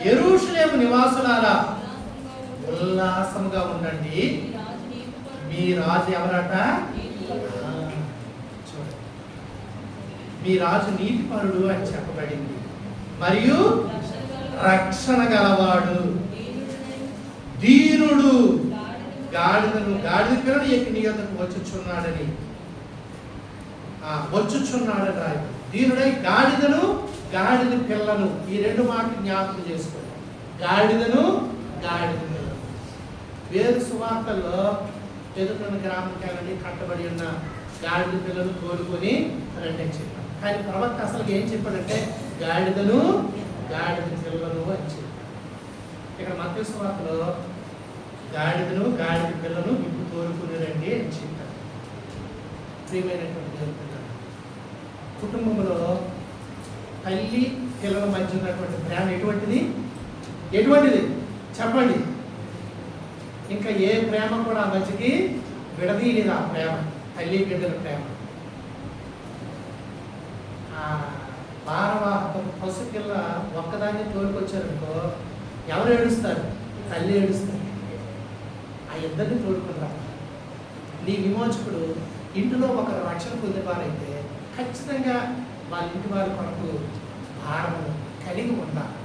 S1: యెరూషలేము నివాసులారా ఉల్లాసంగా ఉండండి, మీ రాజు ఎవరట? చూడండి, మీ రాజు నీతిపరుడు అని చెప్పబడింది, మరియు రక్షణ గలవాడు, దీనుడు, గాడిద పిల్లలు ఎక్కి నీ యొద్దకు వచ్చుచున్నాడని రాయి. దీనుడై గాడిద పిల్లను, ఈ రెండు మాటలు జ్ఞాపకం చేసుకోండి. గాడిద పిల్లలు. వేరు సువార్తల్లో ఎదుర్కొన్న గ్రామంకి వెళ్ళండి, కట్టబడి ఉన్న గాడిద పిల్లలు కోరుకొని రండి అని చెప్పాడు. కానీ ప్రవక్త అసలు ఏం చెప్పాడంటే గాడిద పిల్లలు అని చెప్పాడు. ఇక్కడ మత్తయి సువార్తలో గాడిద పిల్లలు ఇప్పుడు కోరుకుని రండి అని చెప్పాడు. ప్రియమైనటువంటి దేవుడు, కుటుంబంలో తల్లి పిల్లల మధ్య ఉన్నటువంటి ప్రేమ ఎటువంటిది చెప్పండి. ఇంకా ఏ ప్రేమ కూడా ఆ మధ్యకి విడదీయలేదు. ఆ ప్రేమ, తల్లి బిడ్డల ప్రేమ. పసిపిల్ల ఒక్కదాన్ని తోడుకొచ్చారనుకో, ఎవరు ఏడుస్తారు? తల్లి ఏడుస్తారు. ఆ ఇద్దరిని తోడుకుంటారు. నీ విమోచకుడు ఇంటిలో ఒకరు రక్షణ పొందేవారైతే ఖచ్చితంగా వాళ్ళ ఇంటి వారి కొరకు భారము కలిగి ఉండాలి.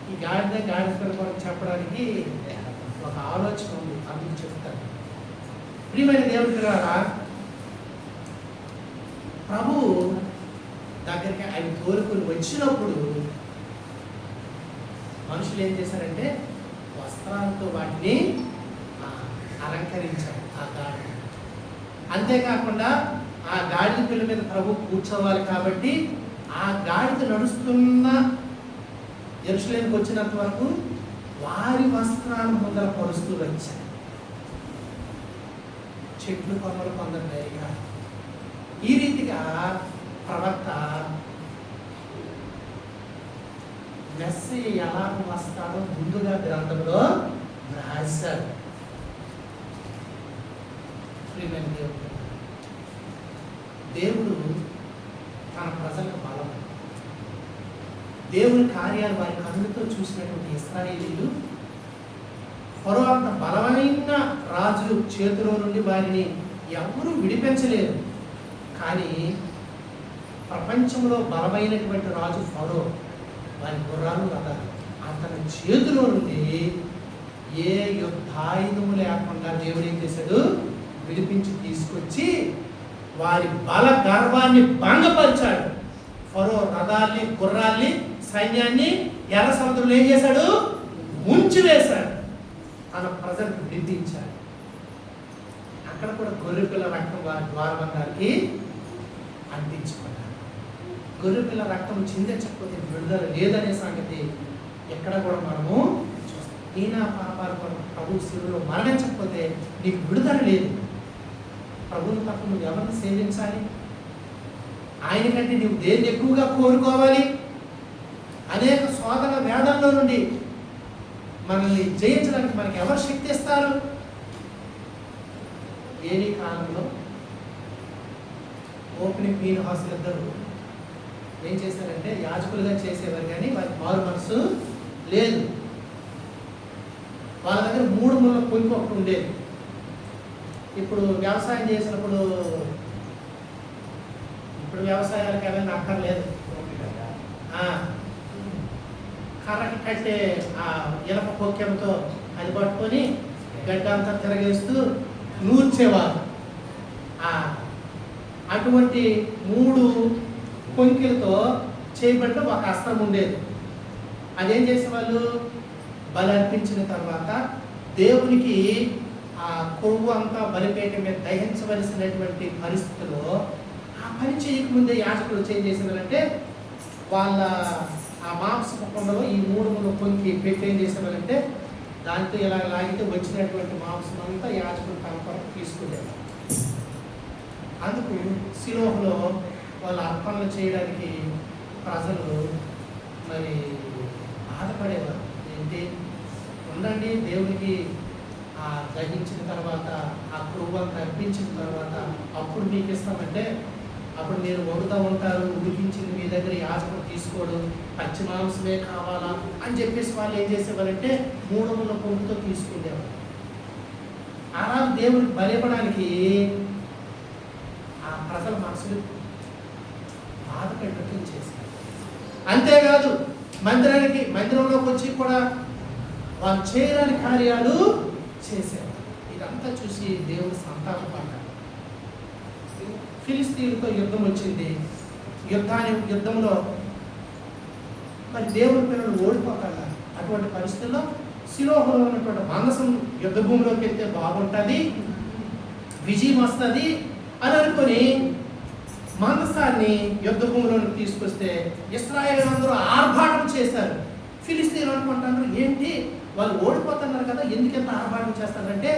S1: ఈ గాడిద కొరకు చెప్పడానికి ఒక ఆలోచన ఉంది, అందుకు చెప్తాను. ప్రియమైన దేవుడి ద్వారా ప్రభు దగ్గరికి ఆయన కోరుకుని వచ్చినప్పుడు మనుషులు ఏం చేశారంటే వస్త్రాలతో వాటిని అలంకరించారు ఆ గాడిద. అంతేకాకుండా ఆ గాడిద పిల్ల మీద ప్రభు కూర్చోవాలి కాబట్టి ఆ గాడిద నడుస్తున్న యెరూషలేముకు వచ్చినంత వరకు వారి వస్త్రాలు ముందర పరుస్తూ వచ్చారు. చెట్లు కొమ్మలు కొందరు. ఈ రీతిగా ప్రవక్త మెస్సయ్య ఎలా వస్తాడో ముందుగా గ్రంథంలో రాశాడు. దేవుడు తన ప్రజలకు బలం, దేవుని కార్యాలు వారి కన్నులతో చూసినటువంటి ఇశ్రాయేలీయులు ఫరో అంత బలమైన రాజు చేతిలో నుండి వారిని ఎవరూ విడిపించలేరు. కానీ ప్రపంచంలో బలమైనటువంటి రాజు ఫరో, వారి గుర్రాలు రథాలు, అతని చేతిలో నుండి ఏ యుద్ధాయుధము లేకుండా దేవుడు ఏం చేశాడు? విడిపించి తీసుకొచ్చి వారి బల గర్వాన్ని భంగపరిచాడు. ఫరో రథాల్ని, గుర్రాల్ని, సైన్యాన్ని ఎర్ర సముద్రంలో ఏం చేశాడు? ముంచి వేశాడు. తన ప్రజలకు విడిపించాడు. అక్కడ కూడా గొర్రెపిల్ల రక్తం వారి ద్వారబంధానికి అంటించుకున్నాడు. గొర్రెపిల్ల రక్తం చిందించకపోతే విడుదల లేదనే సంగతి ఎక్కడ కూడా మనము చూస్తాం. నీ నా పాపాల కొరకు ప్రభు శిలువలో మరణించకపోతే నీకు విడుదల లేదు. ప్రభువుని తప్ప నువ్వు ఎవరిని సేవించాలి? ఆయన కంటే నువ్వు దేన్ని ఎక్కువగా కోరుకోవాలి? అనేక శోధన వేదనలో నుండి మనల్ని జయించడానికి మనకి ఎవరు శక్తి ఇస్తారు? ఏలి కాలంలో ఓపెనింగ్ మీన్ హాస్టల్ ఇద్దరు ఏం చేశారంటే యాజకులుగా చేసేవారు, కానీ వారికి మారు మనసు లేదు. వాళ్ళ దగ్గర 3 ముళ్ళ పొంగి ఒకటి ఉండేది. ఇప్పుడు వ్యవసాయం చేసినప్పుడు వ్యవసాయాలకు ఏమైనా అక్కర్లేదు. కర్రకి కట్టే ఆ ఇలప పొక్కెంతో అది పట్టుకొని గడ్డ అంతా తిరగేస్తూ నూర్చేవారు. అటువంటి 3 కొంకిలతో చేయబడిన ఒక అస్త్రం ఉండేది. అదేం చేసేవాళ్ళు? బలి అర్పించిన తర్వాత దేవునికి ఆ కొవ్వు అంతా బలిపేట మీద దహించవలసినటువంటి పరిస్థితిలో ఆ పని చేయకముందే యాజకులు ఏం చేసేవారంటే వాళ్ళ ఆ మాంసపు కొండలో ఈ 3 ముళ్ళ కొంకి పెట్టి ఏం చేసేవారంటే దాంతో ఇలా లాగితే వచ్చినటువంటి మాంసం అంతా యాజకులు తన కొరకు తీసుకునేవారు. అందుకు శిలోహలో వాళ్ళు అర్పణలు చేయడానికి ప్రజలు మరి బాధపడేవారు. ఏంటి, ఉండండి, దేవునికి దహించిన తర్వాత ఆ క్రూవాన్ని అర్పించిన తర్వాత అప్పుడు మీకు ఇస్తామంటే అప్పుడు మీరు వండుతూ ఉంటారు, ఉడికించింది మీ దగ్గర యాజకుడు తీసుకోడు, పచ్చి మాంసమే కావాలా అని చెప్పేసి వాళ్ళు ఏం చేసేవారంటే 300 పొంగుతో తీసుకునేవారు. అలా దేవుడికి బలివ్వడానికి ఆ ప్రజల మనసులు బాధ పెట్టడం చేశారు. అంతేకాదు మందిరంలోకి వచ్చి కూడా వాళ్ళు చేయలేని కార్యాలు చేశారు. ఇదంతా చూసి దేవుడు సంతాపపడ్డాడు. ఫిలిస్తీన్లతో యుద్ధం వచ్చింది. యుద్ధంలో మరి దేవుని పిల్లలు ఓడిపోతారు. అటువంటి పరిస్థితుల్లో శిలోహలో ఉన్నటువంటి మందసం యుద్ధ భూమిలోకి వెళ్తే బాగుంటుంది, విజయం వస్తుంది అని అనుకుని మందసాన్ని యుద్ధ భూమిలోకి తీసుకొస్తే ఇశ్రాయేలీయులందరూ ఆర్భాటం చేశారు. ఫిలిస్తీన్లు అనుకుంటున్నారు, ఏంటి వాళ్ళు ఓడిపోతున్నారు కదా, ఎందుకెంత ఆర్భాటం చేస్తారంటే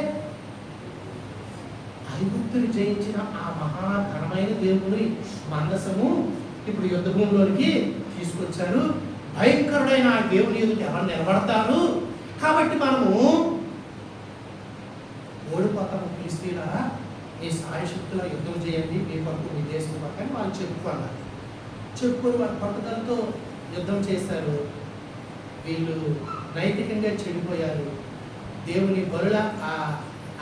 S1: ఐగుప్తుని జయించిన ఆ మహాఘనమైన దేవుని మందసము ఇప్పుడు యుద్ధ భూమిలోనికి తీసుకొచ్చారు. భయంకరుడైన ఆ దేవుని ఎదుట ఎవరు నిలబడతారు, కాబట్టి మనము ఓడిపోతాము, ఫిలిస్తీయులారా మీ సాయశక్తుల యుద్ధం చేయండి, మీ పట్టు మీ దేశం పక్కన వాళ్ళు చెప్పుకొని వాళ్ళ పట్టుదలతో యుద్ధం చేశారు. వీళ్ళు నైతికంగా చెడిపోయారు. దేవుని బలుల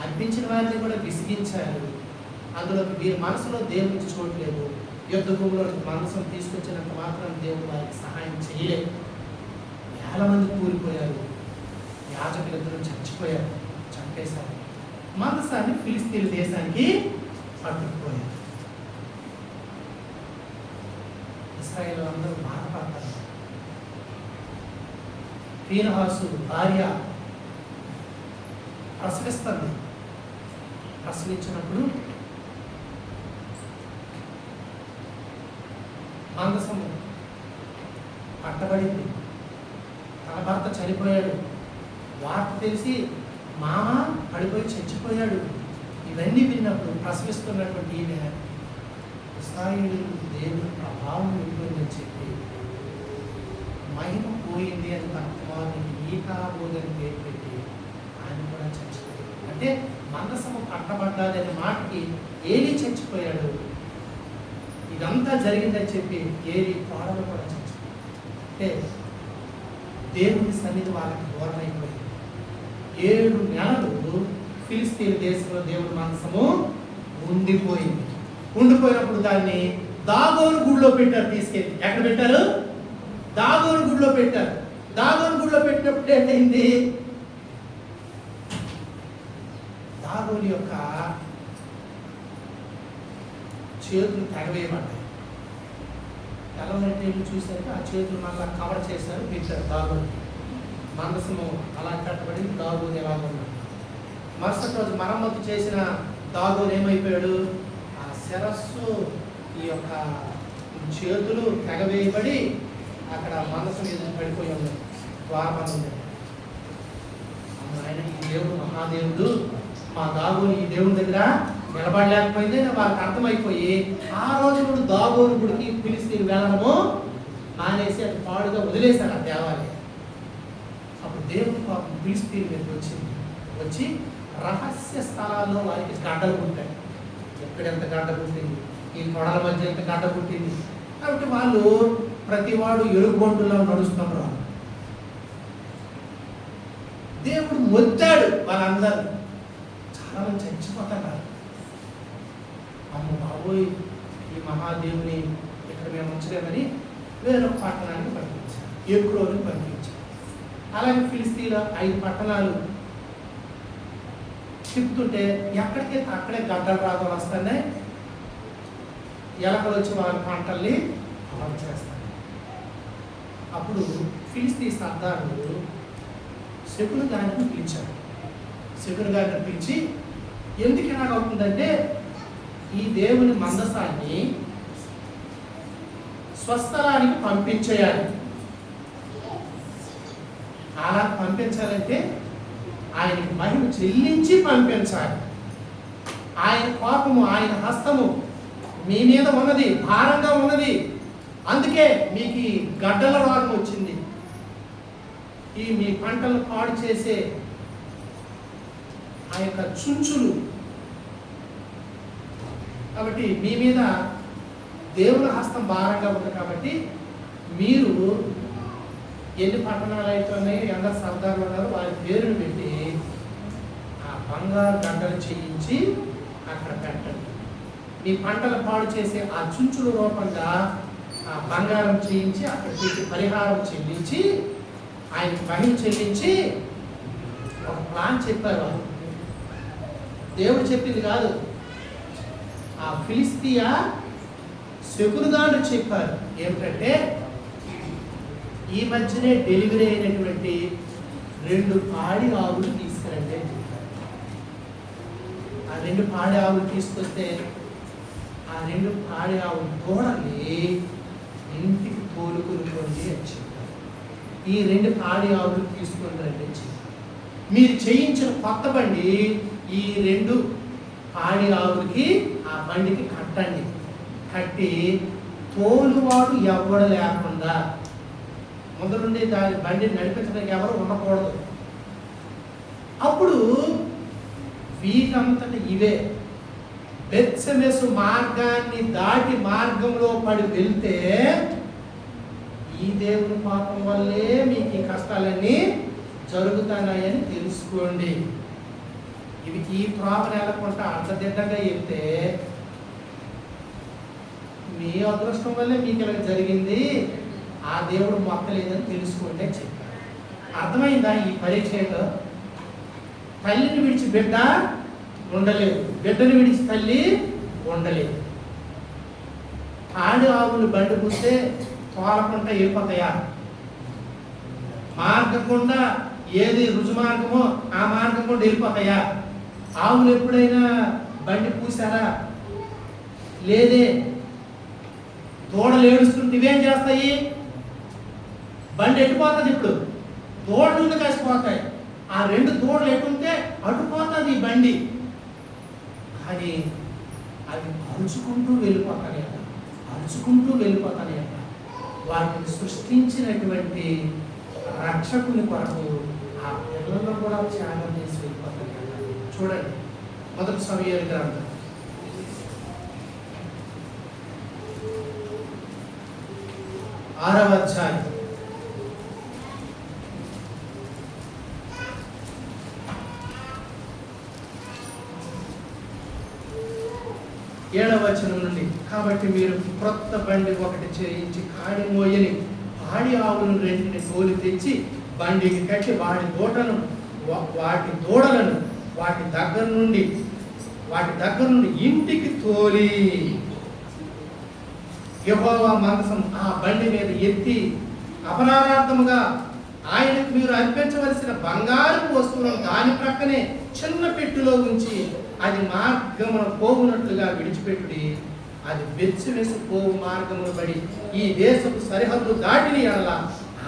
S1: అర్పించిన వారిని కూడా విసిగించారు. అందులో వీరి మనసులో దేవునికి చూడలేదు. యుద్ధ భూమిలో మనసును తీసుకొచ్చినంత మాత్రం దేవుడు వారికి సహాయం చేయలేదు. వేల మంది కూలిపోయారు. యాజకులిద్దరూ చచ్చిపోయారు, చంపేశారు. మందసాన్ని ఫిలిస్తీన్ దేశానికి పట్టుకుపోయారు. ఇశ్రాయేలు అందరూ బాధపడతారు. ఫీనహాసు భార్య ప్రసవిస్తుంది. ప్రసవించినప్పుడు మందసము పట్టబడింది. తన భర్త చనిపోయాడు. వార్త తెలిసి మామ పడిపోయి చచ్చిపోయాడు. ఇవన్నీ విన్నప్పుడు ప్రసవిస్తున్నటువంటి ఈమె ఇశ్రాయేలీయులకు దేవుని ప్రభావం వెళ్ళిపోయిందని చెప్పి మహిమ పోయింది అని తన కుమారునికి ఈకాబోదని పేరు పెట్టి ఆయన కూడా చచ్చిపోయాడు. అంటే మందసము పట్టబడ్డాదనే మాటకి ఏలీ చచ్చిపోయాడు. ఇదంతా జరిగిందని చెప్పి ఏలీ కోడలు కూడా చచ్చిపోయాడు. అంటే దేవుని సన్నిధి వాళ్ళకి దూరం అయిపోయింది. 7 నెలలు ఫిలిస్తీన్ దేశంలో దేవుని మందసము ఉండిపోయినప్పుడు దాన్ని దాగోను గుడిలో పెట్టారు. తీసుకెళ్ళి ఎక్కడ పెట్టారు? దాగోను గుడిలో పెట్టారు. దాగోను గుడిలో పెట్టినప్పుడు ఏంటైంది? దాగోను యొక్క చేతులు తెగవేయబడ్డాయి. తెల్లవారి చూసాక ఆ చేతులు మళ్ళీ కవర్ చేశారు, పెట్టారు దాగోను. మందసము అలా కట్టబడి దాగోను ఎలాగ ఉన్నాడు. మరుసటి రోజు మరమ్మతు చేసిన దాగోను ఏమైపోయాడు? ఆ శిరస్సు ఈ యొక్క చేతులు తెగవేయబడి అక్కడ మందసం ఎదురు పడిపోయి ఉంది. ద్వారబంధం ఉంది. ఆయన ఈ దేవుడు మహాదేవుడు, మా దాగోను ఈ దేవుని దగ్గర నిలబడలేకపోయింది అని వాళ్ళకి అర్థమైపోయి ఆ రోజు కూడా దాగోను గుడికి ఫిలిస్తీన్ వెళ్ళడము మానేసి అది పాడుగా వదిలేశారు ఆ దేవాలయం. అప్పుడు దేవుడు పాపం ఫిలిస్తీన్ మీదకి వచ్చి రహస్య స్థలాల్లో వారికి గడ్డలు పుట్టాయి. ఎక్కడెంత గడ్డ పుట్టింది, ఈ తొడల మధ్య ఎంత గడ్డ పుట్టింది. కాబట్టి వాళ్ళు ప్రతివాడు ఎలుగుబంటులో నడుస్తున్నారు. దేవుడు మొత్తాడు వాళ్ళందరూ. చాలా మంది చచ్చిపోతారు. అమ్మ బాబోయ్, ఈ మహాదేవుని ఇక్కడ మేము ఉంచలేమని వేరొక పట్టణానికి పంపించారు, ఎక్రోని పంపించారు. అలాగే ఫిలిస్తీన్లో 5 పట్టణాలు చెప్తుంటే ఎక్కడికైతే అక్కడే గడ్డలు రాగలు వస్తున్నాయి. ఎలకలు వచ్చి వాళ్ళ పంటల్ని అమలు చేస్తాయి. అప్పుడు ఫిలిస్తీన్ సర్దారులు శకును గారిని పిలిచారు. శకును గారిని పిలిచి ఎందుకు ఇలాగ అవుతుందంటే ఈ దేవుని మందసాన్ని స్వస్థలానికి పంపించేయాలి. అలా పంపించాలంటే ఆయనకి మహిమ చెల్లించి పంపించాలి. ఆయన కోపము, ఆయన హస్తము మీ మీద ఉన్నది, భారంగా ఉన్నది. అందుకే మీకు ఈ గడ్డల రోగం వచ్చింది. ఈ మీ పంటలు పాడు చేసే ఆ యొక్క చుంచులు. కాబట్టి మీ మీద దేవుని హస్తం భారంగా ఉంది. కాబట్టి మీరు ఎన్ని పట్టణాలు అయితే ఉన్నాయో, ఎంత సర్దార్లు ఉన్నారో వారి పేరును పెట్టి ఆ బంగారు గడ్డలు చేయించి అక్కడ పెట్టండి. మీ పంటలు పాడు చేసే ఆ చుంచుల రూపంగా ఆ బంగారం చేయించి అక్కడ పెట్టి పరిహారం చెల్లించి ఆయన మహిమ చెల్లించి ఒక ప్లాన్ చెప్పారు. వాళ్ళు దేవుడు చెప్పింది కాదు, ఆ ఫిలిస్తీయ శకునగాళ్ళు చెప్పారు. ఏమిటంటే ఈ మధ్యనే డెలివరీ అయినటువంటి 2 పాడి ఆవులు తీసుకురండి అని చెప్పారు. ఆ 2 పాడి ఆవులు తీసుకొస్తే ఆ 2 పాడి ఆవులు తోడని ఇంటికి తోలుకొని కొండి అని చెప్పారు. ఈ 2 పాడి ఆవులు తీసుకొని రండి అని చెప్పారు. మీరు చేయించిన కొత్త బండి ఈ 2 పాడి ఆవులకి ఆ బండికి కట్టండి. కట్టి తోలువాడు ఎవడు లేకుండా ముందు నుండి దాని బండిని నడిపించడానికి ఎవరు ఉండకూడదు. అప్పుడు వీటంతట ఇవే బెత్షెమెషు మార్గాన్ని దాటి మార్గంలో పడి వెళ్తే ఈ దేవుని పాపం వల్లే మీకు ఈ కష్టాలన్నీ జరుగుతున్నాయని తెలుసుకోండి. ఇవి ఈ త్రోవను వెళ్ళకుండా అర్థదిడ్డంగా వెళ్తే మీ అదృష్టం వల్లే మీకు ఇలా జరిగింది, ఆ దేవుడు మొక్కలేదని తెలుసుకోండి అని చెప్పారు. అర్థమైందా? ఈ పరీక్షలో తల్లిని విడిచి బిడ్డ ఉండలేదు, బిడ్డను విడిచి తల్లి ఉండలేదు. ఆడు ఆవులు బండి పూస్తే తోలకుండా వెళ్ళిపోతాయా? మార్గం గుండా ఏది రుజుమార్గమో ఆ మార్గం గుండా వెళ్ళిపోతాయా? ఆవులు ఎప్పుడైనా బండి పూసారా? లేదే. దూడలు ఏడుస్తుంటే ఇవేం చేస్తాయి? బండి ఎట్టుపోతుంది. ఇప్పుడు దూడ నుండి కాసిపోతాయి. ఆ 2 దూడలు ఎటుంటే అటుపోతుంది ఈ బండి. కానీ అవి అరుచుకుంటూ వెళ్ళిపోతాయి అట, అరుచుకుంటూ వెళ్ళిపోతాయి అట. వాటిని సృష్టించినటువంటి రక్షకుని కొరకు ఆ పిల్లలను కూడా త్యాగం చేసి వెళ్ళిపోతాయి అట. చూడండి, 1 సమూయేలు గ్రంథం 6వ అధ్యాయం 7వ వచనం నుండి, కాబట్టి మీరు క్రొత్త బండి ఒకటి చేయించి కాడి మోయని పాడి ఆవులను 2 తోలి తెచ్చి బండికి కట్టి వాటి దూడలను వాటి దగ్గర నుండి ఇంటికి తోలి యెహోవా మందసం ఆ బండి మీద ఎత్తి అపరాధార్థముగా ఆయనకు మీరు అర్పించవలసిన బంగారు వస్తువులను దాని ప్రక్కనే చిన్న పెట్టెలో ఉంచి అది మార్గమున పోవునట్లుగా విడిచిపెట్టుడి. అది బెత్షెమెషు పోవు మార్గమును బడి ఈ దేశపు సరిహద్దు దాటిన ఎడల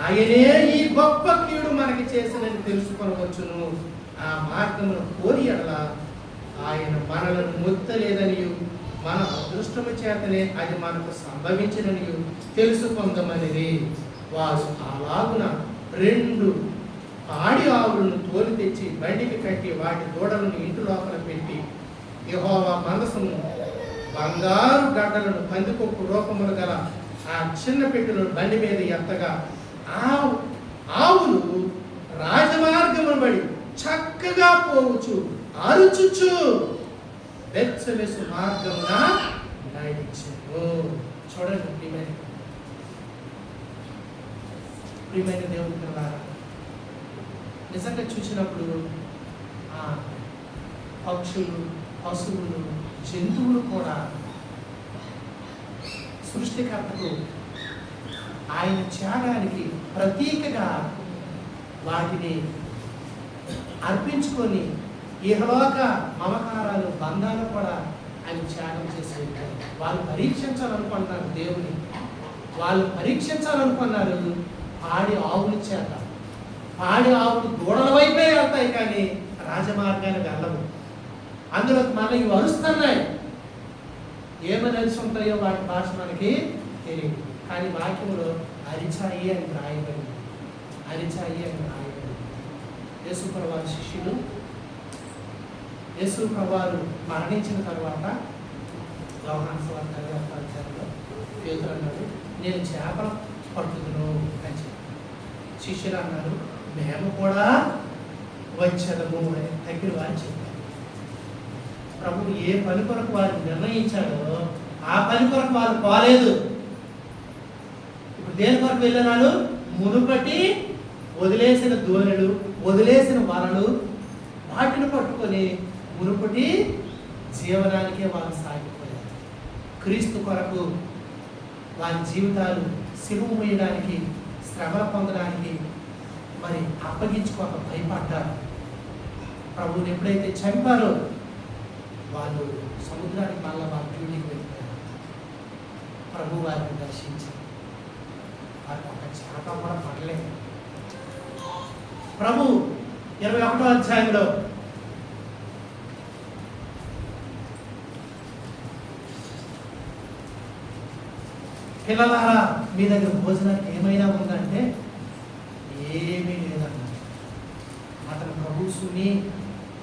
S1: ఆయనే ఈ గొప్ప కీడు మనకి చేసినని తెలుసుకొనవచ్చును. ఆ మార్గమును కోరి ఎడల ఆయన మనలను మొత్తలేదనియు మన అదృష్టము చేతనే అది మనకు సంభవించినని తెలుసుకొందమని వారు అలాగున 2 పాడి ఆవులను తోలి తెచ్చి బండికి కట్టి వాటి దూడలను ఇంటి లోపల పెట్టి యెహోవా మందసము బంగారు గడ్డలను పందికొక్కు రూపములు గల ఆ చిన్న పెట్టెలను బండి మీద ఎత్తగా ఆవులు రాజమార్గమును బడి చక్కగా పోవచ్చు అరుచుచు బెత్షెమెషు మార్గమున నడిచెను. చూడండి ప్రియమైన దేవుని పిల్లలారా, నిజంగా చూసినప్పుడు ఆ పక్షులు, పశువులు, జంతువులు కూడా సృష్టికర్తకు ఆయన త్యాగానికి ప్రతీకగా వాటిని అర్పించుకొని ఇహలోక మమకారాలు, బంధాలు కూడా ఆయన త్యాగం చేసి ఉంటారు. వాళ్ళు పరీక్షించాలనుకున్నారు దేవుని, వాళ్ళు పరీక్షించాలనుకున్నారు పాడి ఆవుల చేత. పాడి ఆవులు దూడల వైపే వెళ్తాయి కానీ రాజమార్గాన్ని వెళ్ళవు. అందులో మళ్ళీ ఇవి అరుస్తున్నాయి. ఏమని అరిచి ఉంటాయో వాటి భాష మనకి తెలియదు. కానీ వాక్యంలో అరిచాయి అని రాయబడింది. అరిచాయి అని రాయబడింది. యేసు ప్రభువారి శిష్యులు యేసు ప్రభువారు మరణించిన తర్వాత యోహాను సువార్త 5వ అధ్యాయంలో పేతురు అన్నాడు, నేను చేపలు పట్టుదును అని చెప్పి. శిష్యులు అన్నారు, మేము కూడా వచ్చేదము అని దగ్గర వారు చెప్పారు. ప్రభు ఏ పని కొరకు వారు నిర్ణయించాడో ఆ పని కొరకు వారు పోలేదు. ఇప్పుడు దేని కొరకు వెళ్ళినాడు? మునుపటి వదిలేసిన దోణులు, వదిలేసిన వలలు, వాటిని పట్టుకొని మునుపటి జీవనానికే వారు సాగిపోయారు. క్రీస్తు కొరకు వారి జీవితాలు సిలువ వేయడానికి, శ్రమలు పొందడానికి మరి అప్పగించుకోక భయపడ్డారు. ప్రభువుని ఎప్పుడైతే చంపారో వాళ్ళు సముద్రానికి మళ్ళీ వారి డ్యూటీకి వెళ్ళిపోయారు. ప్రభు వారిని దర్శించారు. వారికి ఒక చేప కూడా పడలేదు. ప్రభు 21వ అధ్యాయంలో పిల్లలారా మీ దగ్గర భోజనానికి ఏమైనా ఉందంటే ఏమీ లేదన్నారు. అతను ప్రభు సుని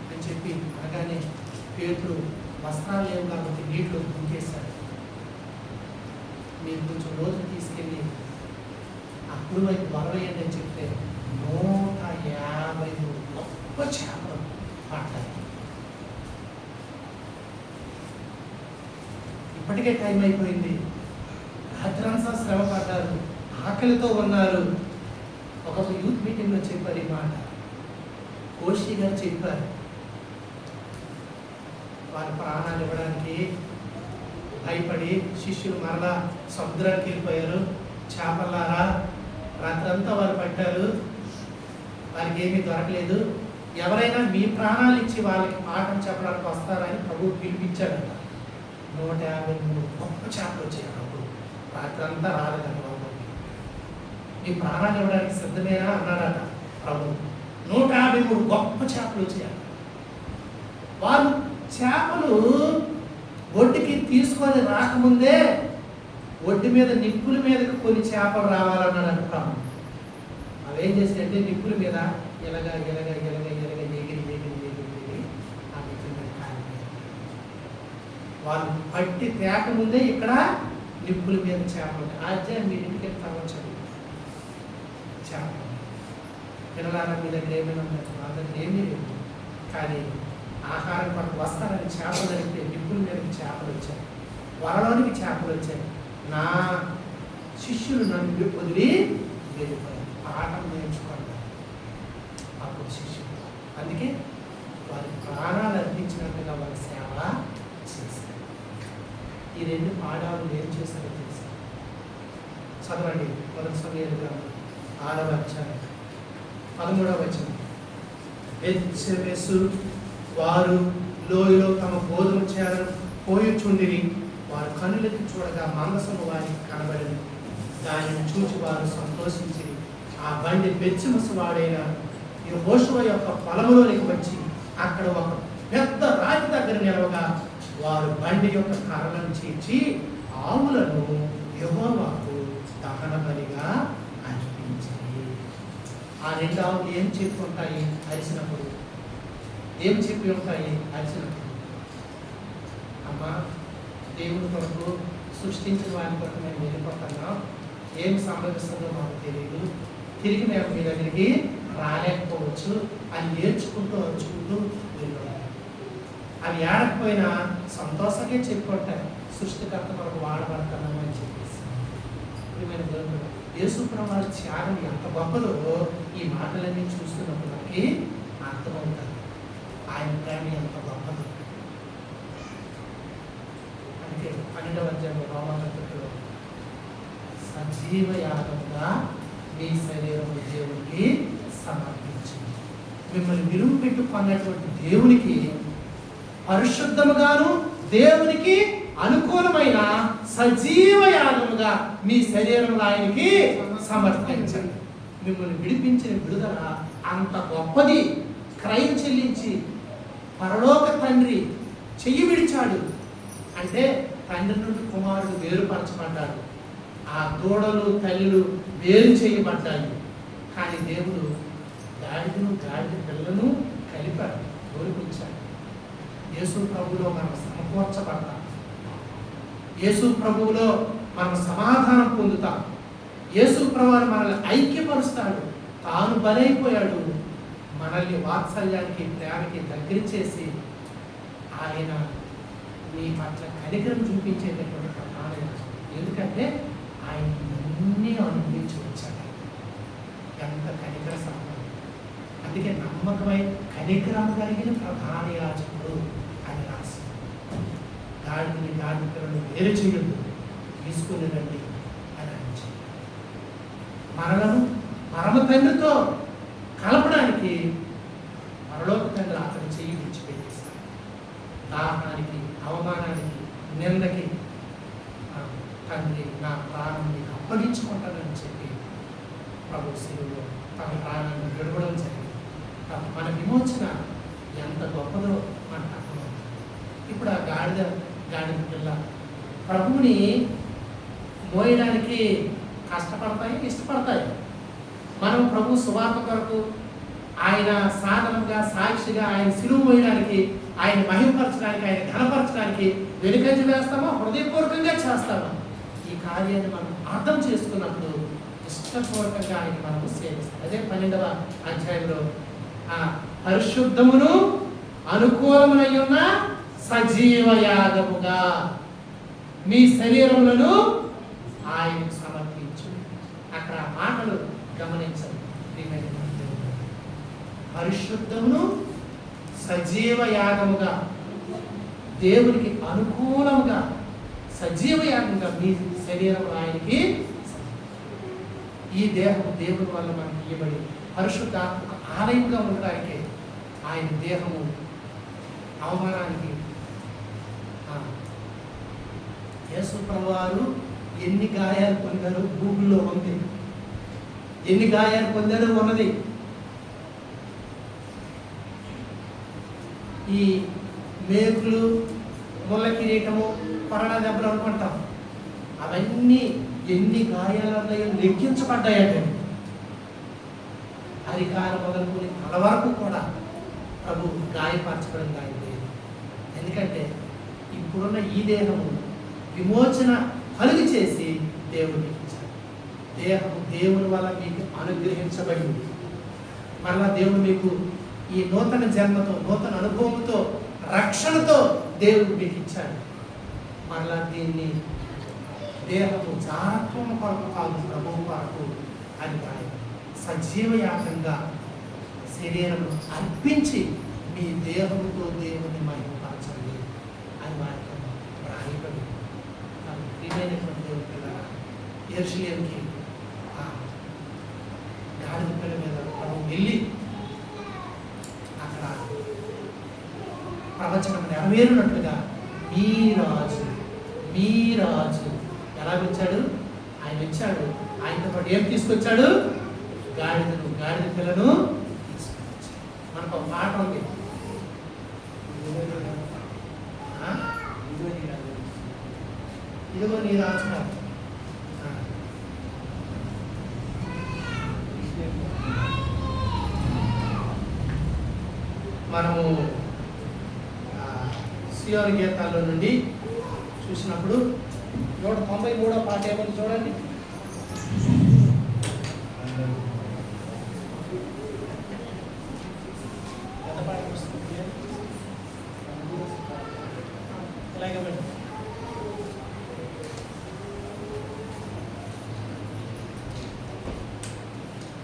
S1: అని చెప్పి అనగానే పేతురు వస్త్రాలు లేవు కాబట్టి నీటిలో దూకేశాడు. మీరు కొంచెం రోజు తీసుకెళ్ళి అప్పుడు వైపు వరవేయండి అని చెప్తే 150 గొప్ప చేపలు పడ్డాయి. ఇప్పటికే టైం అయిపోయింది. రాత్రంతా శ్రమ పడ్డారు, ఆకలితో ఉన్నారు. ఒక యూత్ మీటింగ్లో చెప్పారు ఈ మాట. కోషి గారు చెప్పారు, వారి ప్రాణాలు ఇవ్వడానికి భయపడి శిష్యులు మరలా సముద్రానికి వెళ్ళిపోయారు. చేపలారా రాత్రంతా వారు పట్టారు, వారికి ఏమీ దొరకలేదు. ఎవరైనా మీ ప్రాణాలు ఇచ్చి వాళ్ళకి పాఠం చెప్పడానికి వస్తారని ప్రభు పిలిపించాడు. 153 గొప్ప చేపలు వచ్చాయి. అప్పుడు రాత్రంతా రాలేదంట. మీ ప్రాణాలు ఇవ్వడానికి సిద్ధమేనా అన్నాడట ప్రభు. 153 గొప్ప చేపలు వచ్చాయి. వాళ్ళు చేపలు ఒడ్డుకి తీసుకొని రాకముందే ఒడ్డు మీద నిప్పుల మీదకి కొన్ని చేపలు రావాలన్నాడు ప్రభు. అవి ఏం చేసాయంటే నిప్పుల మీద ఎలాగా ఎగిరి ఆ నిప్పుల మీద కాలిపోయాయి. వాళ్ళు పట్టి తేకముందే ఇక్కడ నిప్పుల మీద చేపలు. అధ్యాయం మీరు ఇంటికి తవ్వచ్చు. చేపలు పిల్లలారా మీ దగ్గర ఏమైనా ఉన్నాయి? మా దగ్గర ఏమీ లేదు. కానీ ఆహారం కొరకు వస్తారని చేపలు జరిగితే నిప్పుల మీదకి చేపలు వచ్చాయి, వలలోనికి చేపలు వచ్చాయి. నా శిష్యులు నన్ను వదిలి వెళ్ళిపోయారు. పాఠం నేర్చుకోండి అప్పుడు శిష్యులు. అందుకే వారి ప్రాణాలు అర్పించినట్టుగా వారి సేవ చేశారు. ఈ 2 పాఠాలు ఏం చేశారో తెలుసు. చదవండి. 1 సమూయేలు 6వ అధ్యాయం 13వ వచనం. బెత్షెమెషు వారు లోయలో తమ గోధుమ చేలను పోయుచుండిరి. వారు కన్నులెత్తి చూడగా మందసము వారికి కనబడింది. దానిని చూసి వారు సంతోషించి ఆ బండి బెత్షెమెషు వాడైన యెహోషువ యొక్క పొలములోనికి వచ్చి అక్కడ ఒక పెద్ద రాతి దగ్గర నిలవగా వారు బండి యొక్క కర్రలను చీల్చి ఆవులను యెహోవాకు దహన బలిగా అర్పించాయి. ఆ 2 ఆవులు ఏం చెప్పి ఉంటాయి అరిచినప్పుడు? ఏం చెప్పి ఉంటాయి అరిచినప్పుడు? అమ్మా, దేవుని కొరకు సృష్టించిన వారి కొరకు మేము వెళ్ళిపోతున్నాం, ఏం సంభవిస్తుందో మాకు తెలియదు, తిరిగి మేము మీ దగ్గరికి రాలేకపోవచ్చు అని నేర్చుకుంటూ వచ్చుకుంటూ వెళ్ళిపోతారు. అవి ఏడకపోయినా సంతోషంగా చెప్పుకుంటారు, సృష్టికర్త కొరకు వాడబడుతున్నాము అని చెప్పేసి. యేసు ప్రభువు త్యాగం ఎంత గొప్పదో ఈ మాటలన్నీ చూస్తున్నప్పుడు మనకి అర్థమవుతారు. ఆయన ప్రేమ ఎంత గొప్పదో. అంటే 12వ అధ్యాయంలో రోమాపత్రికలో సజీవ యాగంగా మీ శరీరం దేవునికి సమర్పించింది. మిమ్మల్ని విలువ పెట్టుకున్నటువంటి దేవునికి పరిశుద్ధముగాను దేవునికి అనుకూలమైన సజీవ యాగముగా మీ శరీరంలో ఆయనకి సమర్పించండి. మిమ్మల్ని విడిపించిన విడుదల అంత గొప్పది. క్రయం చెల్లించి పరలోక తండ్రి చెయ్యి విడిచాడు అంటే తండ్రి నుండి కుమారుడు వేరుపరచబడ్డాడు. ఆ దూడలు తల్లులు వేరు చేయబడ్డాయి. కానీ దేవుడు గాడిదను గాడిద పిల్లను కలిపాడు, తోలుకొచ్చాడు. యేసు ప్రభువులో మనం సమకూర్చబడతాం. యేసు ప్రభువులో మనం సమాధానం పొందుతాం. యేసు ప్రభువు మనల్ని ఐక్యపరుస్తాడు. తాను బలైపోయాడు. మనల్ని వాత్సల్యానికి ప్రేమకి దగ్గర చేసి ఆయన మీ పట్ల కనికరం చూపించేటటువంటి ప్రధాన యాజకుడు. ఎందుకంటే ఆయన అన్నీ అనుభవించి వచ్చాడు. ఎంత కనికర సంపద! అందుకే నమ్మకమై కనికరం కలిగిన ప్రధాన యాజకుడు అని రాసి, గాడిని గాడి పిల్లలు వేరు చేయొద్దు, తీసుకుని రండి అని అంది. మనలను పరమ తండ్రితో కలపడానికి పరలోక తండ్రి అతని చెయ్యి విడిచిపెట్టేస్తాడు. దాహానికి, అవమానానికి, నిందకి తండ్రి నా ప్రాణం నీకు అప్పగించుకుంటానని చెప్పి ప్రభు శిలువలో తన ప్రాణాన్ని విడవడం జరిగింది. మన విమోచన ఎంత గొప్పదో మనకు అర్థమవుతుంది. ఇప్పుడు ఆ గాడిద పిల్ల ప్రభువుని మోయడానికి కష్టపడతాయి, ఇష్టపడతాయి. మనం ప్రభు సువార్త కొరకు ఆయన సాధనంగా, సాక్షిగా ఆయన సిలువ మోయడానికి, ఆయన మహిమపరచడానికి, ఆయన ఘనపరచడానికి వెనుకంజ వేస్తామా, హృదయపూర్వకంగా చేస్తామా? ఈ కార్యాన్ని మనం అర్థం చేసుకున్నప్పుడు ఇష్టపూర్వకంగా ఆయన మనము సేవిస్తాం. అదే 12వ అధ్యాయంలో పరిశుద్ధమును అనుకూలమునై ఉన్న సజీవ యాగముగా మీ శరీరములను ఆయనకు సమర్పించు. అక్కడ మాటలు గమనించండి. పరిశుద్ధమును సజీవ యాగముగా, దేవునికి అనుకూలముగా సజీవ యాగంగా మీ శరీరం ఆయనకి. ఈ దేహం దేవుని వల్ల మనకి ఇవ్వబడి పరిశుద్ధాత్మక ఆలయంగా ఉండడానికి ఆయన దేహము అవమానానికి. యేసు ప్రభువారు ఎన్ని గాయాలు పొందారో గూగుల్లో ఉంది. ఎన్ని గాయాలు పొందారో ఉన్నది. ఈ మేకులు, ముళ్ళ కిరీటము, కొరడా దెబ్బలు అనుకుంటాం. అవన్నీ ఎన్ని గాయాలలో లెక్కించబడ్డాయంటే అరికాల మొదలుకొని తల వరకు కూడా ప్రభు గాయపరచబడిన గాయం లేదు. ఎందుకంటే ఇప్పుడున్న ఈ దేహము విమోచన కలుగు చేసి దేవుడికి ఇచ్చాడు. దేహము దేవుని వల్ల మీకు అనుగ్రహించబడింది. మరలా దేవుడు మీకు ఈ నూతన జన్మతో, నూతన అనుభవంతో, రక్షణతో దేవుడు మీకు ఇచ్చాడు. మరలా దీన్ని దేహము జారత్వం కొరకు కాదు, ప్రభువు కొరకు అని రాయి సజీవ యాగంగా శరీరం అర్పించి మీ దేహముతో దేవుని మహిమపరచండి అని వారికి రాయబడి. ప్రియమైనటువంటి దేవుని పిల్లల యెరూషలేముకి గాడిద పిల్ల మీద ప్రభు వెళ్ళి అక్కడ ప్రవచనం నెరవేరునట్లుగా మీ రాజు ఎలా వచ్చాడు? ఆయన వచ్చాడు. ఆయనతో పాటు ఏం తీసుకొచ్చాడు? గాడిద పిల్లను తీసుకొచ్చాడు. మనకు ఒక మాట ఉంది, ఇదిగో నీ రాజు. మనము సియోను గీతాల్లో నుండి చూసినప్పుడు 193వ పాట ఏమని చూడండి.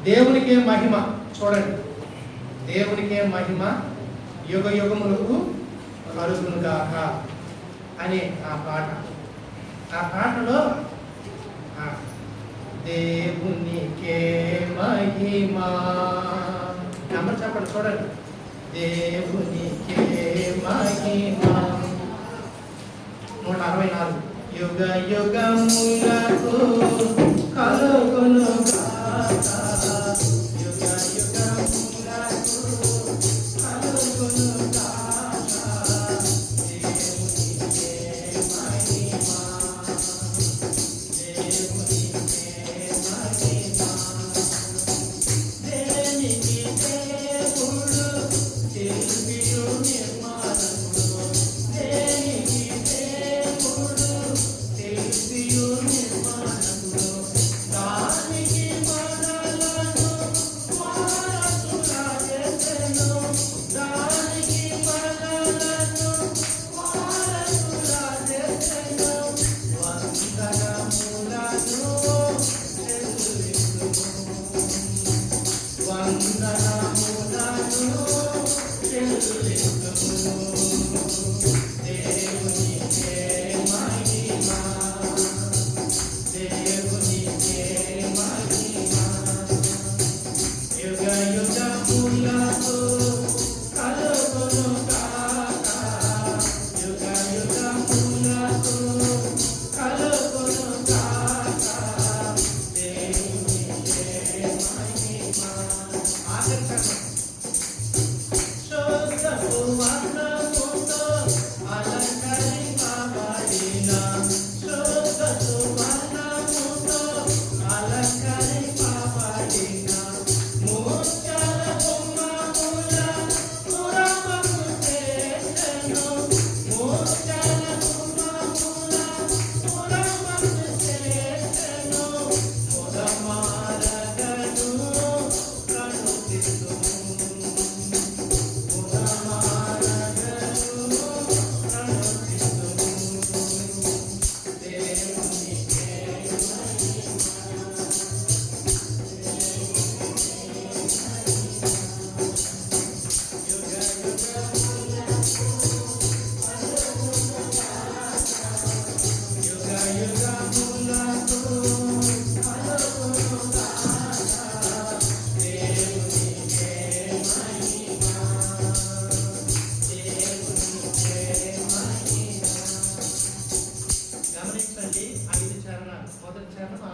S1: దేవునికే మహిమ, చూడండి, దేవునికే మహిమ యుగ యుగములకు కలుగును గాక అనే ఆ పాట. ఆ పాటలో దేవునికే మహిమ, నెంబర్ చెప్పండి, చూడండి, దేవునికే మహిమ 164. యుగ యుగములకు కలుగును గాక, యుగ యుగములకు కలుగును గాక, దేవునికే మహిమ.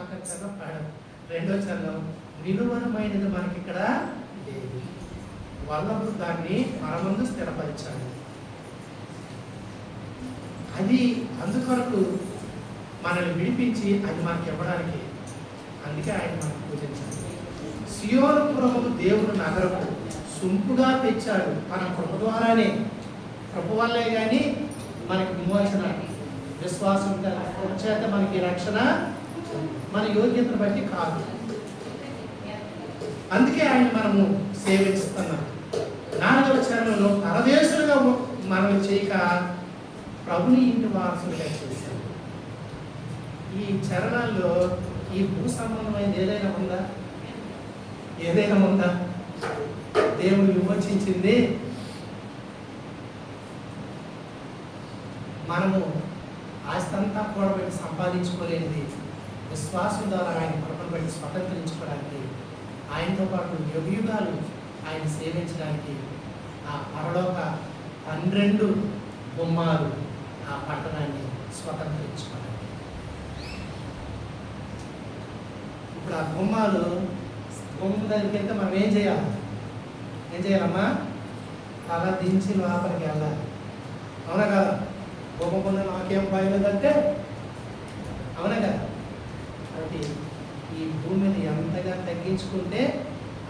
S1: ఆఖరి చరణం పాడాం. రెండో చరణం నిలువనమైనది మనకి ఇక్కడ లేదు, వల్లభుడు దాన్ని మన ముందు స్థిరపరిచాడు. అది అందుకొరకు మనల్ని విడిపించి అది మనకి ఇవ్వడానికి, అందుకే ఆయన మనకు పూజించాలి. సియోనుపురముకు దేవుడు నగరము సొంపుగా తెచ్చాడు. మన కృప ద్వారానే, కృప వల్లే కానీ మనకి విమోచన, విశ్వాసం చేత మనకి రక్షణ మన యోగ్యతను బట్టి కాదు. అందుకే ఆయన మనము సేవిస్తున్నాం. 4వ చరణంలో పరదేశులుగా మనం చేయక ప్రభుని ఇంటి వారసులుగా చేశాం. ఈ చరణాల్లో ఈ భూ సంబంధమైనది ఏదైనా ఉందా? దేవుడు విమోచించింది మనము ఆస్తంతా కూడబెట్టి సంపాదించుకోలేనిది విశ్వాసం ద్వారా ఆయన కృపను బట్టి స్వతంత్రించుకోవడానికి, ఆయనతో పాటు యుగాలు ఆయన సేవించడానికి ఆ పరలోక 12 గుమ్మాలు ఆ పట్టణాన్ని స్వతంత్రించుకోవడానికి. ఇప్పుడు ఆ గుమ్మాలు గుమ్మం దగ్గరికి వెళ్తే మనం ఏం చేయాలమ్మా? అలా దించి లోపలికి వెళ్ళాలి. అవునా కదా? గుమ్మం పొందిన నాకేం భయం లేదంటే అవునా కదా? కాబట్టి ఈ భూమిని ఎంతగా తగ్గించుకుంటే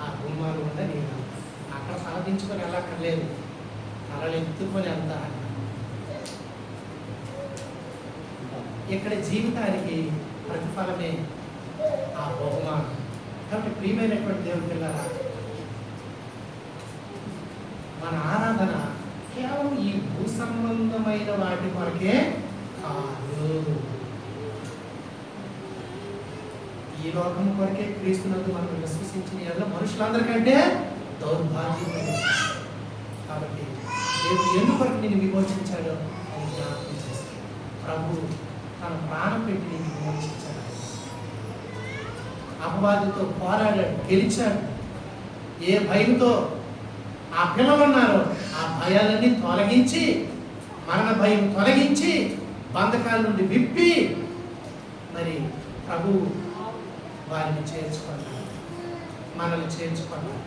S1: ఆ గుమ్మాలు కూడా నేను అక్కడ సాధించుకొని వెళ్ళక్కర్లేదు, అలా ఎత్తుకొని వెళ్తా. ఇక్కడ జీవితానికి ప్రతిఫలమే ఆ బహుమానం. కాబట్టి ప్రియమైనటువంటి దేవుని పిల్లరా, మన ఆరాధన కేవలం ఈ భూ సంబంధమైన వాటి కొరకే కాదు, ఈ లోకం కొరకే క్రీస్తునందు మనం విశ్వసించిన మనుషులందరికంటే దౌర్భాగ్యం. కాబట్టి దేవుడు ఎందుకొరకు నేను విమోచించాడో అని జ్ఞాపకం చేస్తాను. ప్రభు తన ప్రాణం పెట్టి నేను విమోచించాడు. అపవాదితో పోరాడాడు, గెలిచాడు. ఏ భయంతో ఆ పిల్లలు ఉన్నారో ఆ భయాలన్నీ తొలగించి, మరణ భయం తొలగించి, బంధకాల నుండి విప్పి మరి ప్రభు వారిని చేర్చుకున్నాడు, మనల్ని చేర్చుకున్నాడు.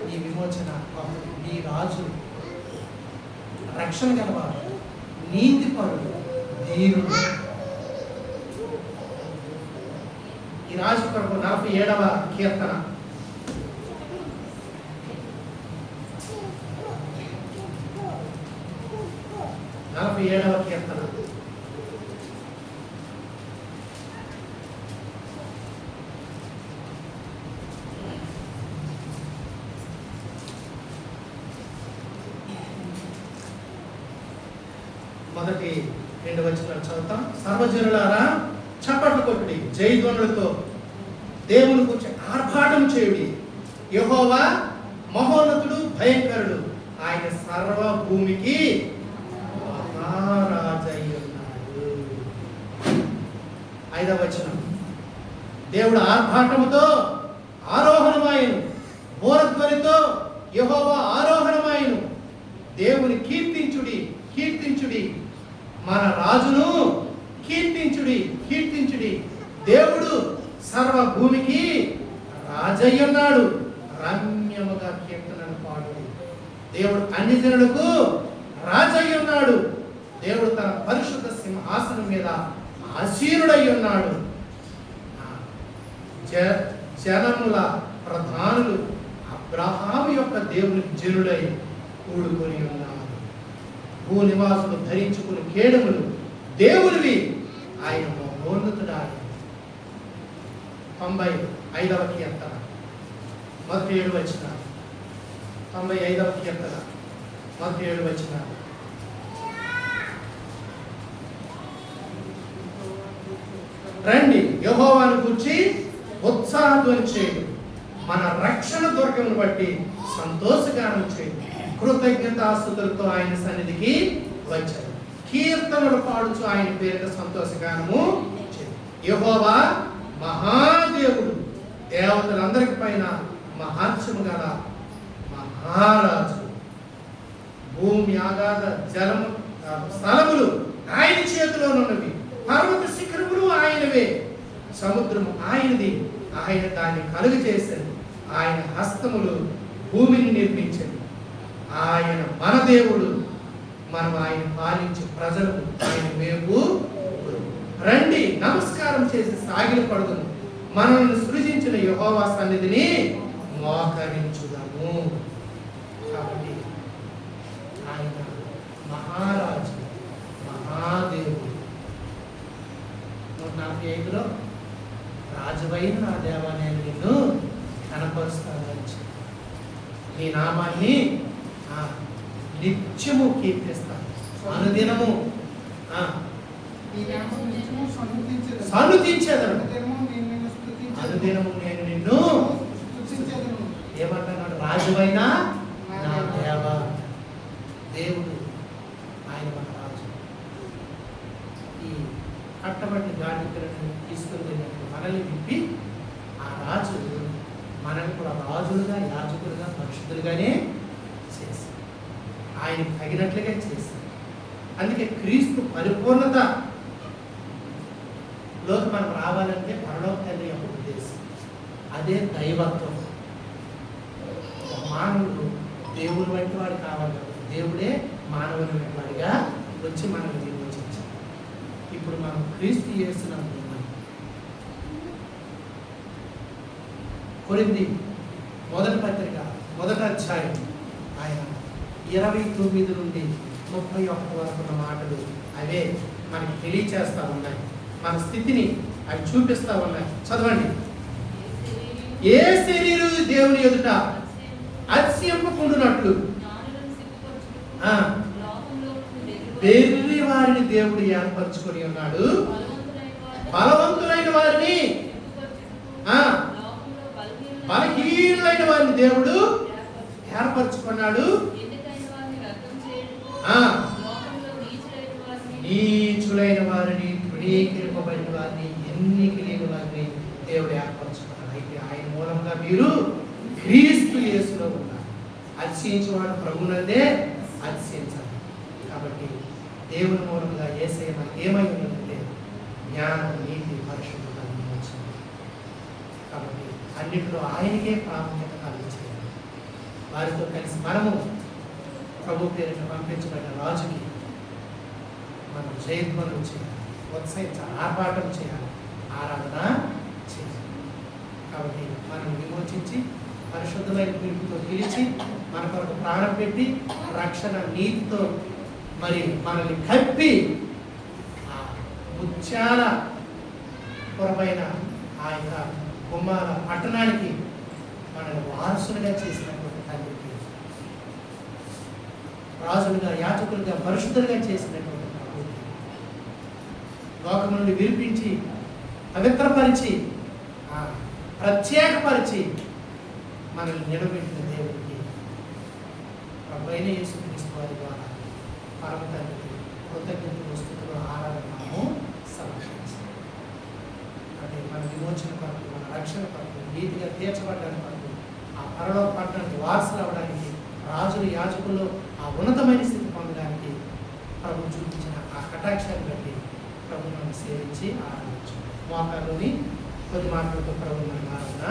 S1: నీ విమోచన నీ రాజు, రక్షణ గలవాడు, నీతిపరుడు, ధీరుడు. ఈ రాజు కొరకు 47వ కీర్తన. మొదటి 2 వచనాలు చదువుతాం. సర్వజనులారా చప్పట్లు కొట్టుడి, జయధ్వనులతో దేవుని గురించి ఆర్భాటం చేయుడి. యెహోవా మహోన్నతుడు, భయంకరుడు, ఆయన సర్వ భూమికి మహారాజయ్యున్నాడు. 5వ వచనం. దేవుడు ఆర్భాటముతో ఆరోహణమాయను, బోరధ్వనితో యెహోవా ఆరోహణమాయను. దేవుని కీర్తించుడి, కీర్తించుడి, మన రాజును కీర్తించుడి. దేవుడు సర్వ భూమికి రాజయ్యున్నాడు. రమ్యముగా కీర్తనను పాడుడి. దేవుడు అన్ని జనులకు రాజయ్యున్నాడు. దేవుడు తన పరిశుద్ధ సింహాసనం మీద ఆసీనుడై ఉన్నాడు. జనముల ప్రధానులు అబ్రహాము యొక్క దేవుని జనుడై కూడుకొని ఉన్నారు. భూ నివాసులు ధరించుకుని కేడములు దేవునివి, ఆయన మహోన్నతుడాడు. 95వ కీర్తన మొదటి 7 వచనాలు. 95వ కీర్తన మొదటి 7 వచనాలు. రండి, యెహోవాను గూర్చి ఉత్సాహధ్వని చేయుడు, మన రక్షణ దుర్గమును బట్టి సంతోషగానం చేయుడు. కృతజ్ఞతాస్తుతులతో ఆయన సన్నిధికి వచ్చారు, కీర్తనలు పాడుచు ఆయన పేరిట సంతోషగానము చేయుడు. యెహోవా మహాదేవుడు, దేవతలందరికి పైన మహాత్సము గల మహారాజు. భూమి, ఆగాధ, జలము, స్థలములు ఆయన చేతిలోనున్నవి. పర్వత శిఖరములు ఆయనవే, సముద్రము ఆయనది, ఆయన దాన్ని కలుగు చేశాడు. ఆయన హస్తములు భూమిని నిర్మించాడు. ఆయన మన దేవుడు, మనం ఆయన పాలించి ప్రజలకు ఆయన మేము రండి నమస్కారం చేసి సాగిల పడుదును, మనల్ని సృజించిన యెహోవా సన్నిధిని మోకరించుదాము. కాబట్టి ఆయన మహారాజు, మహాదేవుడు. 145లో రాజువైన నా దేవా నేను నిన్ను కనపరుస్తాను, నీ నామాన్ని నిత్యము కీర్తిస్తాను, అనుదినము సన్నుతించేదను, అనుదినము నేను నిన్ను ఏమంటున్నాడు? రాజువైనా నా దేవా. దేవుడు ఆయన మన రాజు. ఈ కట్టబడిన గాడిదలను తీసుకుని మనల్ని విప్పి ఆ రాజు మనల్ని కూడా రాజులుగా, యాజకులుగా, పరిశుద్ధులుగానే చేశారు. ఆయనకు తగినట్లుగా చేశారు. అందుకే క్రీస్తు పరిపూర్ణత లోకి మనం రావాలంటే పరలోక తండ్రి యొక్క ఉద్దేశం. అదే దైవత్వం. మానవుడు దేవుడు వంటి వాడు కావాలి, దేవుడే మానవుని వంటి వాడిగా వచ్చి మనల్ని నిర్వచించారు. ఇప్పుడు మనం క్రీస్తు యేసునందు కొరింథీ మొదటి పత్రిక 1వ అధ్యాయం ఆయన 29 నుండి 31 వరకు ఉన్న మాటలు అవే మనకి తెలియచేస్తూ ఉన్నాయి. మన స్థితిని అవి చూపిస్తూ ఉన్నాయి. చదవండి. ఏ శరీరం దేవుని ఎదుట అతిశయింపకుండునట్లు వెర్రి వారిని దేవుడు ఏర్పరచుకొని ఉన్నాడు, బలవంతులైన వారిని, బలహీనులైన వారిని దేవుడు ఏర్పరచుకున్నాడు, నీచులైన వారిని, తృణీకరింపబడిన వారిని, ఎన్నిక లేని వారిని దేవుడు ఏర్పరచుకున్నాడు. అయితే ఆయన మూలంగా మీరు క్రీస్తు యేసులో ఉన్నారు. అతిశయించేవాడు ప్రభువునందే అతిశయించాలి. కాబట్టి దేవుని మూలంగా యేసయ్య మనకి ఏమై ఉన్నదంటే జ్ఞానం, నీతి, పరిశుద్ధత, విమోచన. కాబట్టి అన్నింటిలో ఆయనకే ప్రాముఖ్యత కలిగించాలి. వారితో కలిసి మనము ప్రభు పేరును పంపించబడిన రాజుకి మనం జయధ్వనులు చేయాలి, ఉత్సహించాలి, ఆర్భాటం చేయాలి, ఆరాధన చేయాలి. కాబట్టి మనం విమోచించి పరిశుద్ధమైన పిలుపుతో పిలిచి మన కొరకు ప్రాణం పెట్టి రక్షణ నీతితో మరి మనల్ని కప్పి ఆ ముత్యాల పురమైన ఆ యొక్క కుమార పట్టణానికి మనల్ని వారసులుగా చేసినటువంటి తండ్రికి, రాజులుగా, యాజకులుగా, పరిశుద్ధులుగా చేసినటువంటి ప్రభువుకి, లోకం నుండి విరిపించి పవిత్రపరిచి ప్రత్యేకపరిచి మనల్ని నిలబెట్టిన దేవుడికి ప్రభువైన యేసుక్రీస్తు వారి ద్వారా పరమ తండ్రికి కృతజ్ఞతలు, స్తుతులు, ఆరాధనము సమర్పించాలి. అంటే మన విమోచన కొరకు, మన రక్షణ కొరకు, నీతిగా తీర్చబడడానికి కొరకు, ఆ పరలోక పట్టణానికి వారసులు అవ్వడానికి, రాజులు, యాజకులు ఆ ఉన్నతమైన స్థితి పొందడానికి ప్రభు చూపించిన ఆ కటాక్షాన్ని బట్టి ప్రభుత్వాన్ని సేవించి ఆరాధించాలి. మోకాళ్ళని కొద్ది మాటలతో ప్రభుత్వాన్ని ఆరాధన